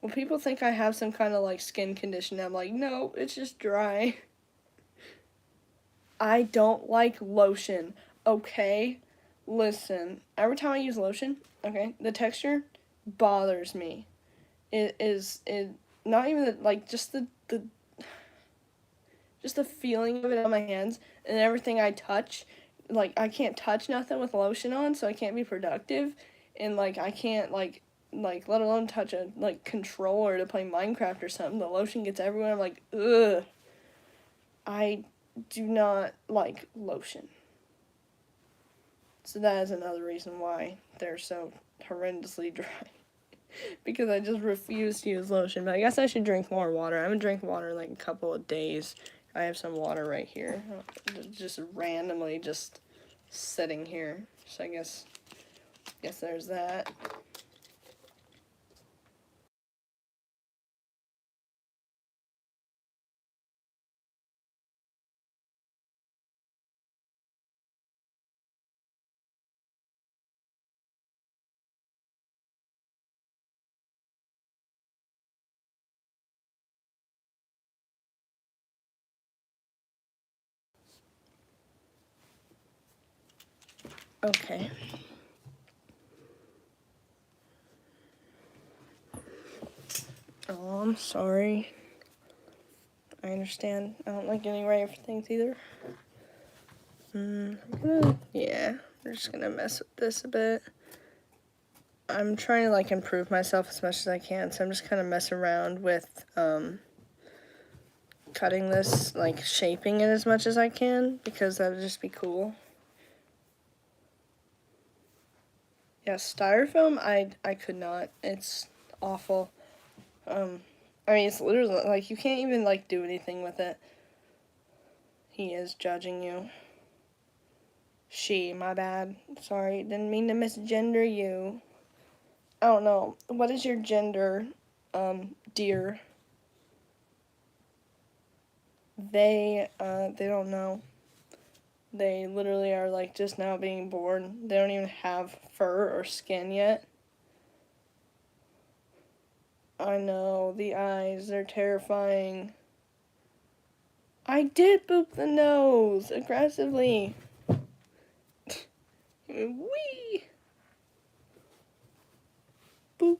Well, people think I have some kind of, like, skin condition. I'm like, no, it's just dry. I don't like lotion, okay? Listen, every time I use lotion, okay, the texture bothers me. It not even, like, just the just the feeling of it on my hands and everything I touch. Like, I can't touch nothing with lotion on, so I can't be productive. And, like, I can't, let alone touch a, controller to play Minecraft or something. The lotion gets everywhere. I'm like, ugh. I do not like lotion. So that is another reason why they're so horrendously dry. Because I just refuse to use lotion. But I guess I should drink more water. I haven't drank water in like a couple of days. I have some water right here. Just randomly just sitting here. So I guess there's that. Okay. Oh, I'm sorry. I understand. I don't like getting ready for things either. Yeah, we're just gonna mess with this a bit. I'm trying to like improve myself as much as I can, so I'm just kind of messing around with cutting this, like shaping it as much as I can, because that would just be cool. Yeah, styrofoam, I could not. It's awful. I mean, it's literally, like, you can't even, like, do anything with it. He is judging you. She, my bad. Sorry, didn't mean to misgender you. I don't know. What is your gender, dear? They don't know. They literally are, like, just now being born. They don't even have fur or skin yet. I know, the eyes, they're terrifying. I did boop the nose aggressively. Wee. Boop.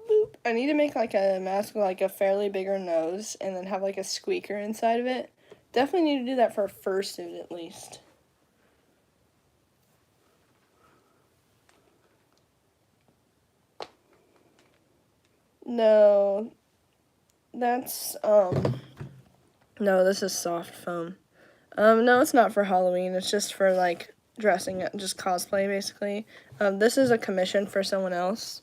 Boop. I need to make like a mask with like a fairly bigger nose and then have like a squeaker inside of it. Definitely need to do that for a fursuit at least. No. That's, no, this is soft foam. No, it's not for Halloween. It's just for, like, dressing, just cosplay, basically. This is a commission for someone else.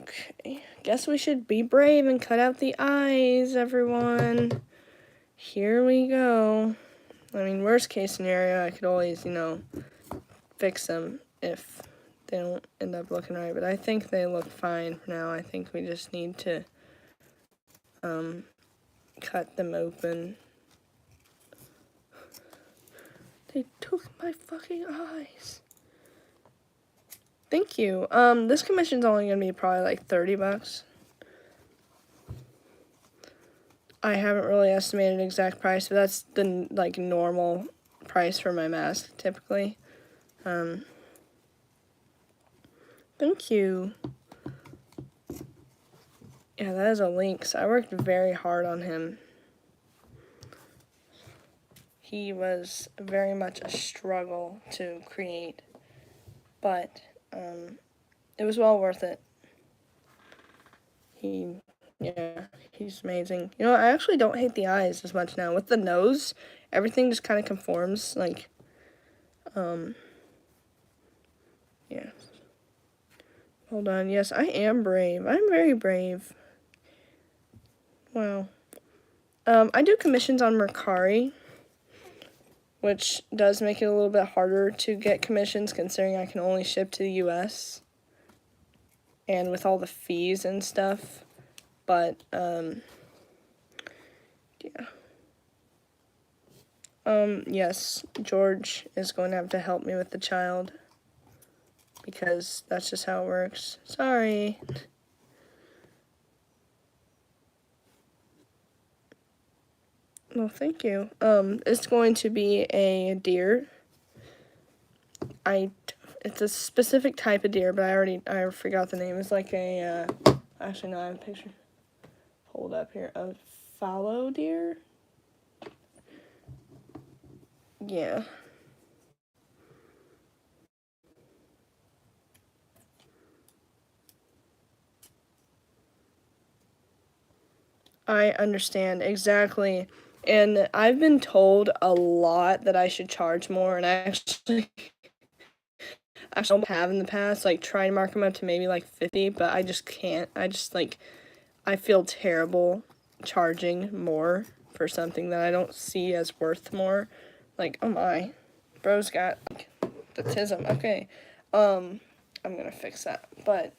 Okay, guess we should be brave and cut out the eyes, everyone. Here we go. I mean, worst case scenario, I could always, fix them if they don't end up looking right. But I think they look fine for now. I think we just need to, cut them open. They took my fucking eyes. Thank you. This commission's only gonna be probably like $30. I haven't really estimated an exact price, but that's the like normal price for my mask typically. Thank you. Yeah, that is a lynx. I worked very hard on him. He was very much a struggle to create, but it was well worth it. He's amazing. You know, I actually don't hate the eyes as much now. With the nose, everything just kind of conforms, like, yeah. Hold on, yes, I am brave. I'm very brave. Wow. I do commissions on Mercari, which does make it a little bit harder to get commissions considering I can only ship to the US. And with all the fees and stuff. But, yeah. Yes, George is going to have to help me with the child. Because that's just how it works. Sorry. Well, thank you. It's going to be a deer. It's a specific type of deer, but I forgot the name. It's like a, actually no, I have a picture. Hold up here. A fallow deer? Yeah. I understand exactly. And I've been told a lot that I should charge more, and I actually have in the past, like, try to mark them up to maybe like 50, but I just can't. I feel terrible charging more for something that I don't see as worth more. Like, oh my, bro's got like the tism. Okay, I'm gonna fix that. But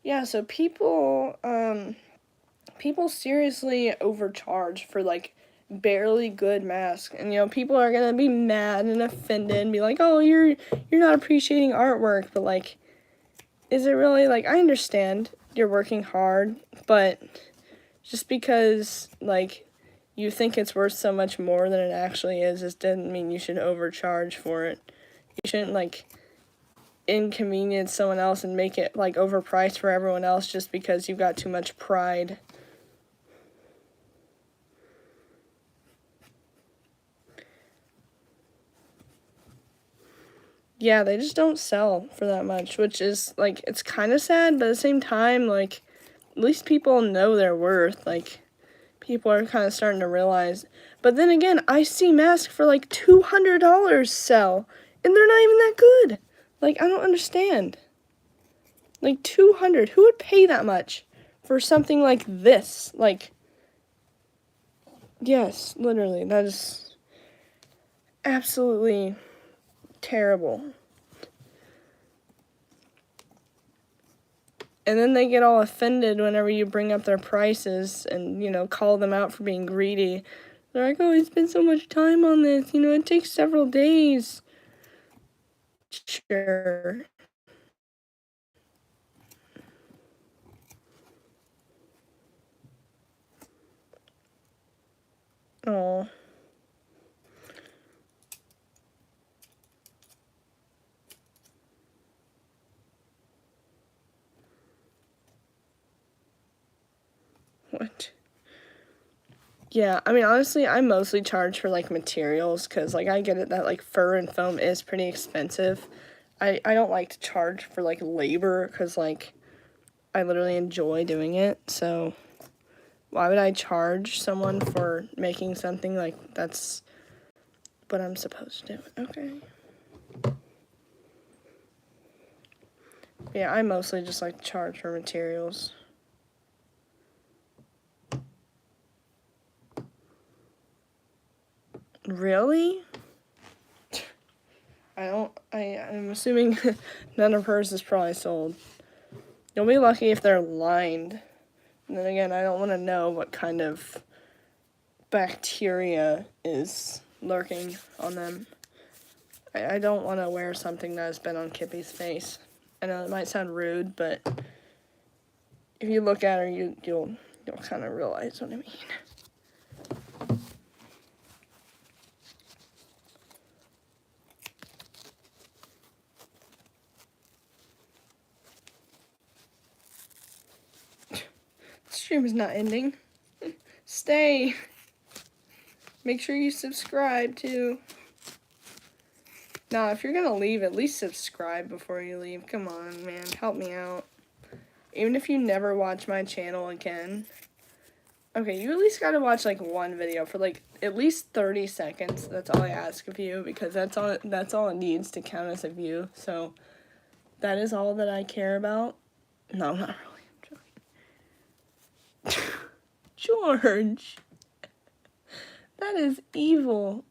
yeah. So people seriously overcharge for like barely good masks, and people are gonna be mad and offended and be like, oh, you're not appreciating artwork. But like, is it really? Like, I understand you're working hard, but just because like you think it's worth so much more than it actually is, just doesn't mean you should overcharge for it. You shouldn't like inconvenience someone else and make it like overpriced for everyone else just because you've got too much pride. Yeah, they just don't sell for that much, which is like, it's kind of sad, but at the same time, like, at least people know their worth. Like, people are kind of starting to realize. But then again, I see masks for like $200 sell, and they're not even that good. Like, I don't understand. Like, 200, who would pay that much for something like this? Like, yes, literally, that is absolutely terrible. And then they get all offended whenever you bring up their prices and, call them out for being greedy. They're like, oh, he spent so much time on this. It takes several days. Sure. Oh. What? Yeah, I mean, honestly, I mostly charge for, like, materials, because, like, I get it that, like, fur and foam is pretty expensive. I don't like to charge for, like, labor, because, like, I literally enjoy doing it, so why would I charge someone for making something, like, that's what I'm supposed to do? Okay. Yeah, I mostly just like to charge for materials. Really? I'm assuming none of hers is probably sold. You'll be lucky if they're lined. And then again, I don't want to know what kind of bacteria is lurking on them. I don't want to wear something that has been on Kippy's face. I know it might sound rude, but if you look at her, you'll kind of realize what I mean. Stream is not ending. Stay. Make sure you subscribe too. Nah, if you're gonna leave, at least subscribe before you leave. Come on, man. Help me out. Even if you never watch my channel again. Okay, you at least gotta watch like one video for like at least 30 seconds. That's all I ask of you, because that's all it needs to count as a view. So that is all that I care about. No, not really. George. That is evil.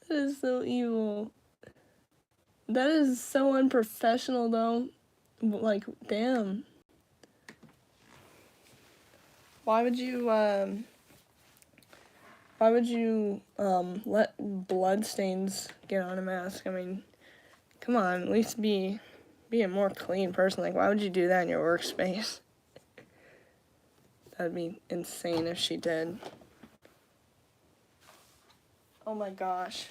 That is so evil. That is so unprofessional, though. Like, damn. Why would you let bloodstains get on a mask? I mean, come on, at least be a more clean person. Like, why would you do that in your workspace? That'd be insane if she did. Oh my gosh.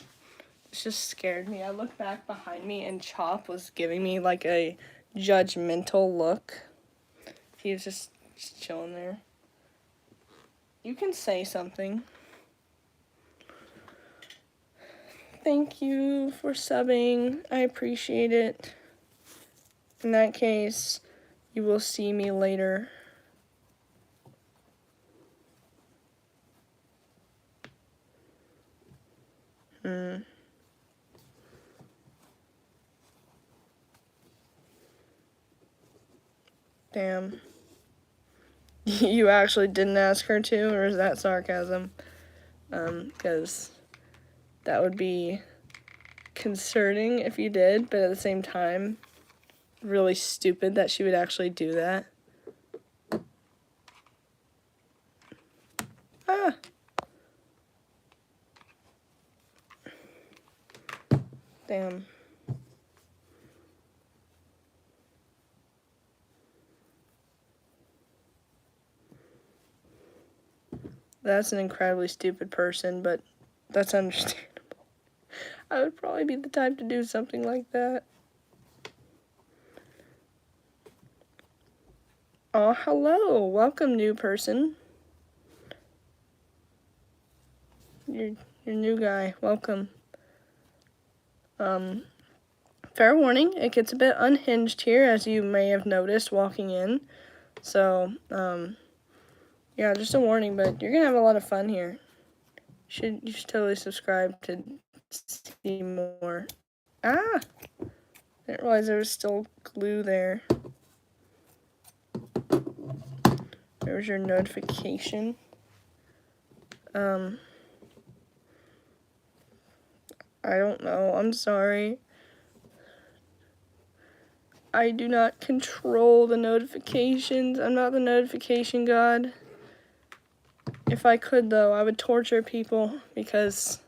It just scared me. I looked back behind me and Chop was giving me like a judgmental look. He was just chilling there. You can say something. Thank you for subbing. I appreciate it. In that case, you will see me later. Damn. You actually didn't ask her to, or is that sarcasm? Because that would be concerning if you did, but at the same time, really stupid that she would actually do that. Ah. Damn. That's an incredibly stupid person, but that's understandable. I would probably be the type to do something like that. Oh, hello. Welcome, new person. You're new guy. Welcome. Fair warning, it gets a bit unhinged here, as you may have noticed walking in. So, yeah, just a warning, but you're gonna have a lot of fun here. You should totally subscribe to see more. Ah! Didn't realize there was still glue there. There's your notification. I don't know. I'm sorry. I do not control the notifications. I'm not the notification god. If I could, though, I would torture people because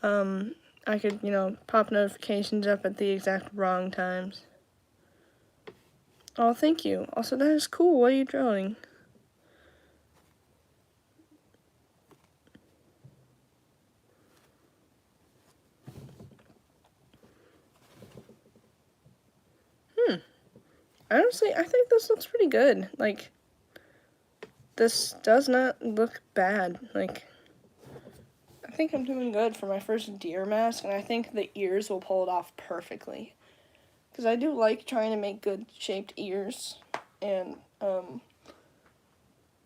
I could, pop notifications up at the exact wrong times. Oh, thank you. Also, that is cool. What are you drawing? Honestly, I think this looks pretty good. Like, this does not look bad. Like, I think I'm doing good for my first deer mask, and I think the ears will pull it off perfectly. Because I do like trying to make good shaped ears, and,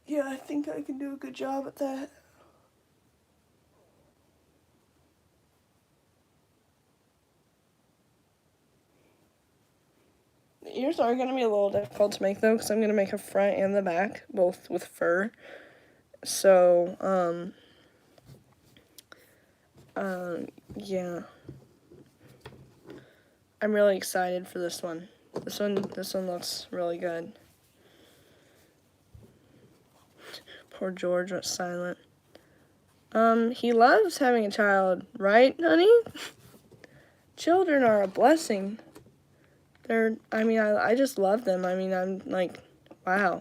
yeah, I think I can do a good job at that. The ears are going to be a little difficult to make, though, because I'm going to make a front and the back, both with fur. So, yeah. I'm really excited for this one. This one looks really good. Poor George went silent. He loves having a child, right, honey? Children are a blessing. I just love them. I'm like, wow.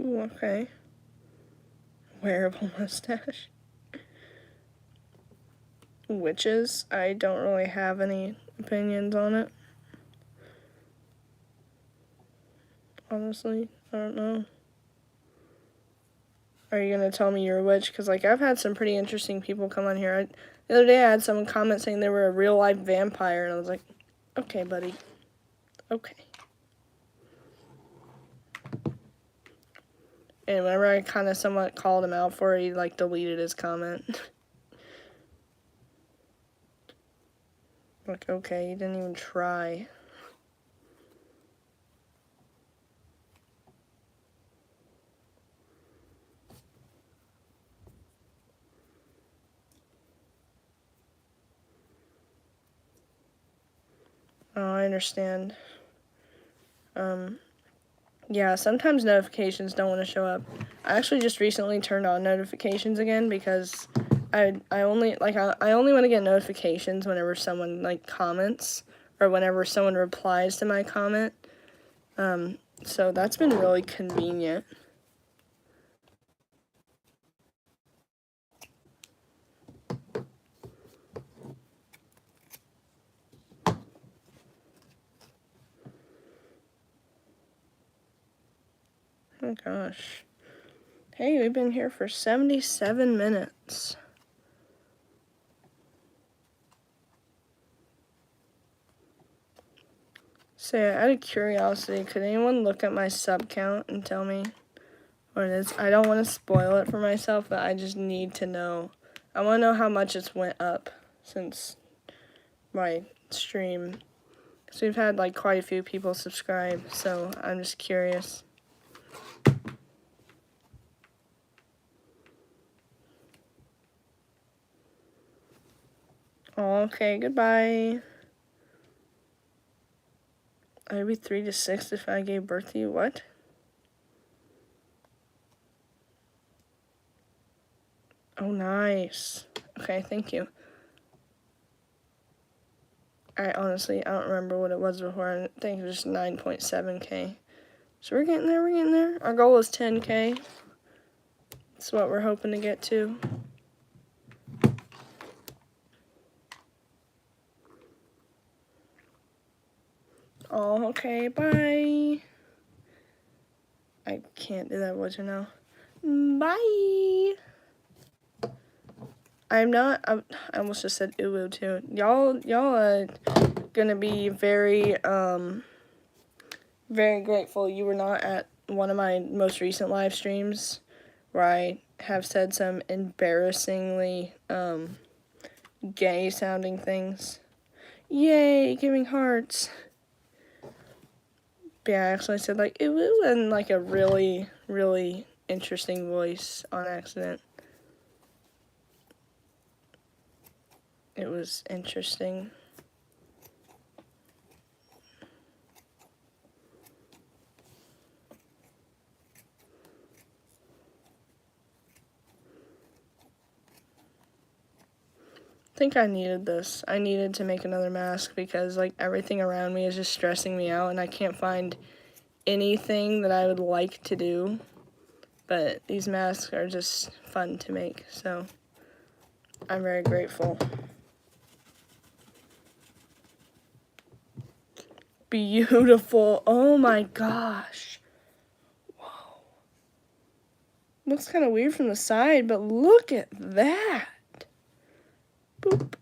Ooh, okay. Wearable mustache. Witches, I don't really have any opinions on it. Honestly, I don't know. Are you gonna tell me you're a witch? Because, like, I've had some pretty interesting people come on here. The other day I had someone comment saying they were a real-life vampire, and I was like, okay, buddy. Okay. And whenever I kind of somewhat called him out for it, he, like, deleted his comment. Like, okay, you didn't even try. Oh, I understand. Yeah, sometimes notifications don't want to show up. I actually just recently turned on notifications again because I only want to get notifications whenever someone like comments or whenever someone replies to my comment. So that's been really convenient. Oh gosh. Hey, we've been here for 77 minutes. So, out of curiosity, could anyone look at my sub count and tell me what it is? I don't want to spoil it for myself, but I just need to know. I want to know how much it's went up since my stream. So we've had like quite a few people subscribe, so I'm just curious. Oh, okay, goodbye. I'd be 3 to 6 if I gave birth to you. What? Oh, nice. Okay, thank you. I don't remember what it was before. I think it was just 9.7K. So we're getting there. Our goal is 10K. That's what we're hoping to get to. Oh, okay, bye. I can't do that voice right now. Bye. I almost just said ooh too. Y'all are gonna be very grateful you were not at one of my most recent live streams where I have said some embarrassingly gay sounding things. Yay, giving hearts. But yeah, I actually said like ooh and like a really, really interesting voice on accident. It was interesting. I think I needed this. I needed to make another mask because like everything around me is just stressing me out and I can't find anything that I would like to do. But these masks are just fun to make, so I'm very grateful. Beautiful. Oh my gosh. Whoa. Looks kind of weird from the side, but look at that. Boop.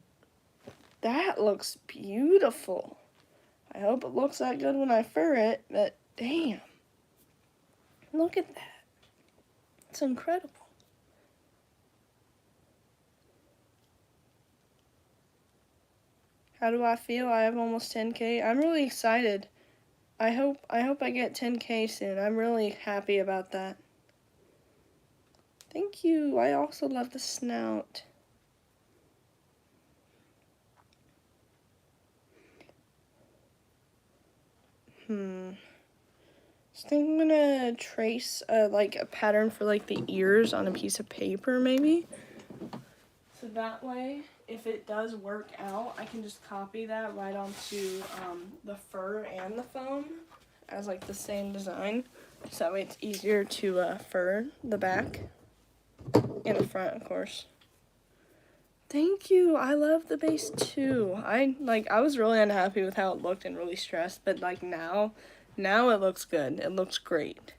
That looks beautiful. I hope it looks that good when I fur it, but damn. Look at that. It's incredible. How do I feel? I have almost 10K. I'm really excited. I hope I get 10K soon. I'm really happy about that. Thank you. I also love the snout. So I think I'm gonna trace like a pattern for like the ears on a piece of paper maybe. So that way, if it does work out, I can just copy that right onto the fur and the foam as like the same design. So that way it's easier to fur the back and the front, of course. Thank you. I love the base too. I was really unhappy with how it looked and really stressed, but like now it looks good. It looks great.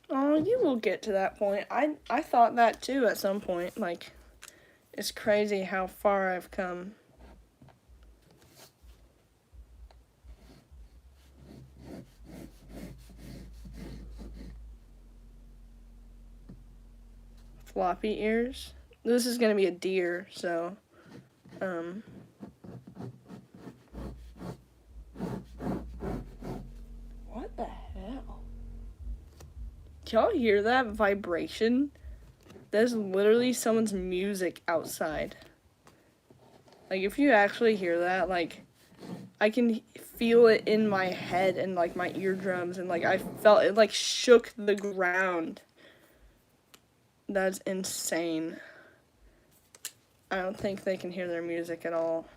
Oh, you will get to that point. I thought that too at some point. Like, it's crazy how far I've come. Floppy ears. This is gonna be a deer, so what the hell? Can y'all hear that vibration? There's literally someone's music outside. Like, if you actually hear that, like, I can feel it in my head and like my eardrums, and like I felt it like shook the ground. That's insane. I don't think they can hear their music at all.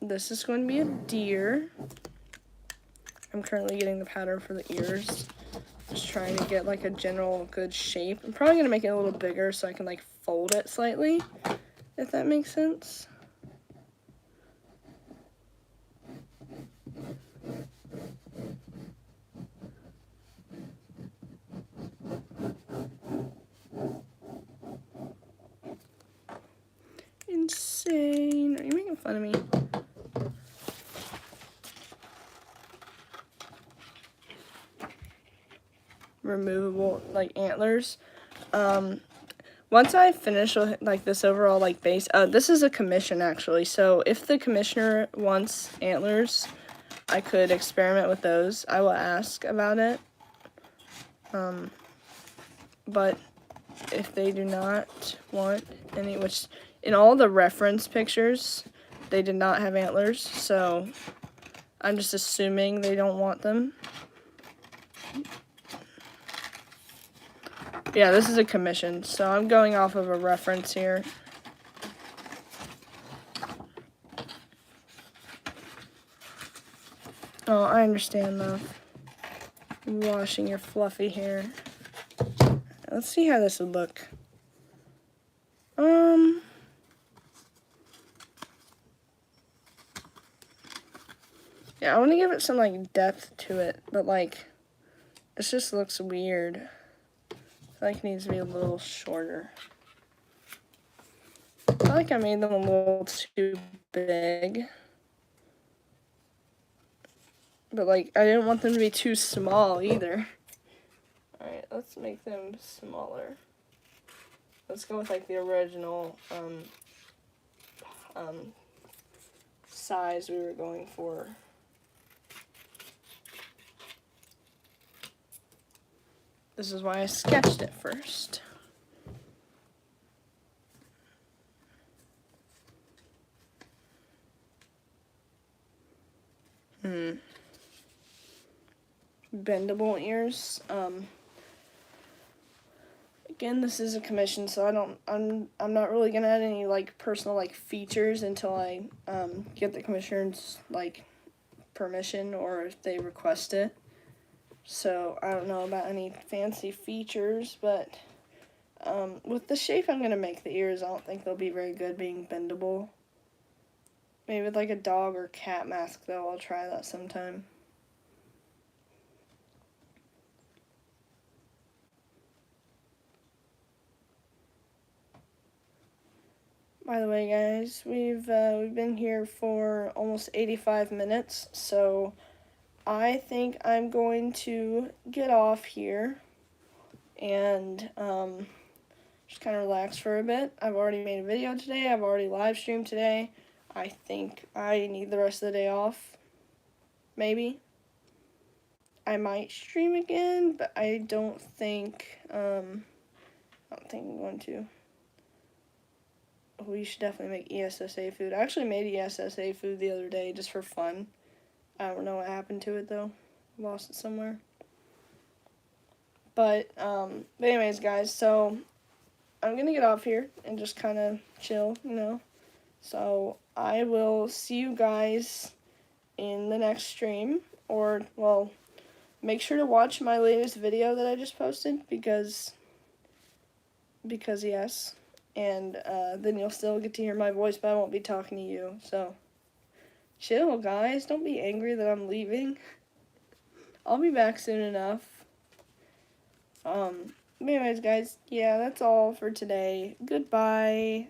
This is going to be a deer. I'm currently getting the pattern for the ears. Just trying to get like a general good shape. I'm probably going to make it a little bigger so I can like fold it slightly, if that makes sense. Insane. Are you making fun of me? Removable like antlers. Once I finish like this overall like base, this is a commission actually, so if the commissioner wants antlers, I could experiment with those. I will ask about it, but if they do not want any, which in all the reference pictures they did not have antlers, so I'm just assuming they don't want them. Yeah, this is a commission, so I'm going off of a reference here. Oh, I understand though. Washing your fluffy hair. Let's see how this would look. Yeah, I want to give it some like depth to it, but like this just looks weird. I feel like it needs to be a little shorter. I feel like I made them a little too big. But like I didn't want them to be too small either. Alright, let's make them smaller. Let's go with like the original size we were going for. This is why I sketched it first. Bendable ears. Again, this is a commission, so I'm not really gonna add any like personal like features until I get the commissioner's like permission or if they request it. So I don't know about any fancy features, but with the shape I'm gonna make the ears, I don't think they'll be very good being bendable. Maybe with like a dog or cat mask though, I'll try that sometime. By the way, guys, we've been here for almost 85 minutes, so I think I'm going to get off here and just kind of relax for a bit. I've already made a video today. I've already live streamed today. I think I need the rest of the day off. Maybe. I might stream again, but I don't think I'm going to. We should definitely make ESSA food. I actually made ESSA food the other day just for fun. I don't know what happened to it though. Lost it somewhere. But anyways, guys, so I'm gonna get off here and just kind of chill, you know. So I will see you guys in the next stream, or well, make sure to watch my latest video that I just posted because yes. And then you'll still get to hear my voice, but I won't be talking to you. So, chill, guys. Don't be angry that I'm leaving. I'll be back soon enough. Anyways, guys, yeah, that's all for today. Goodbye.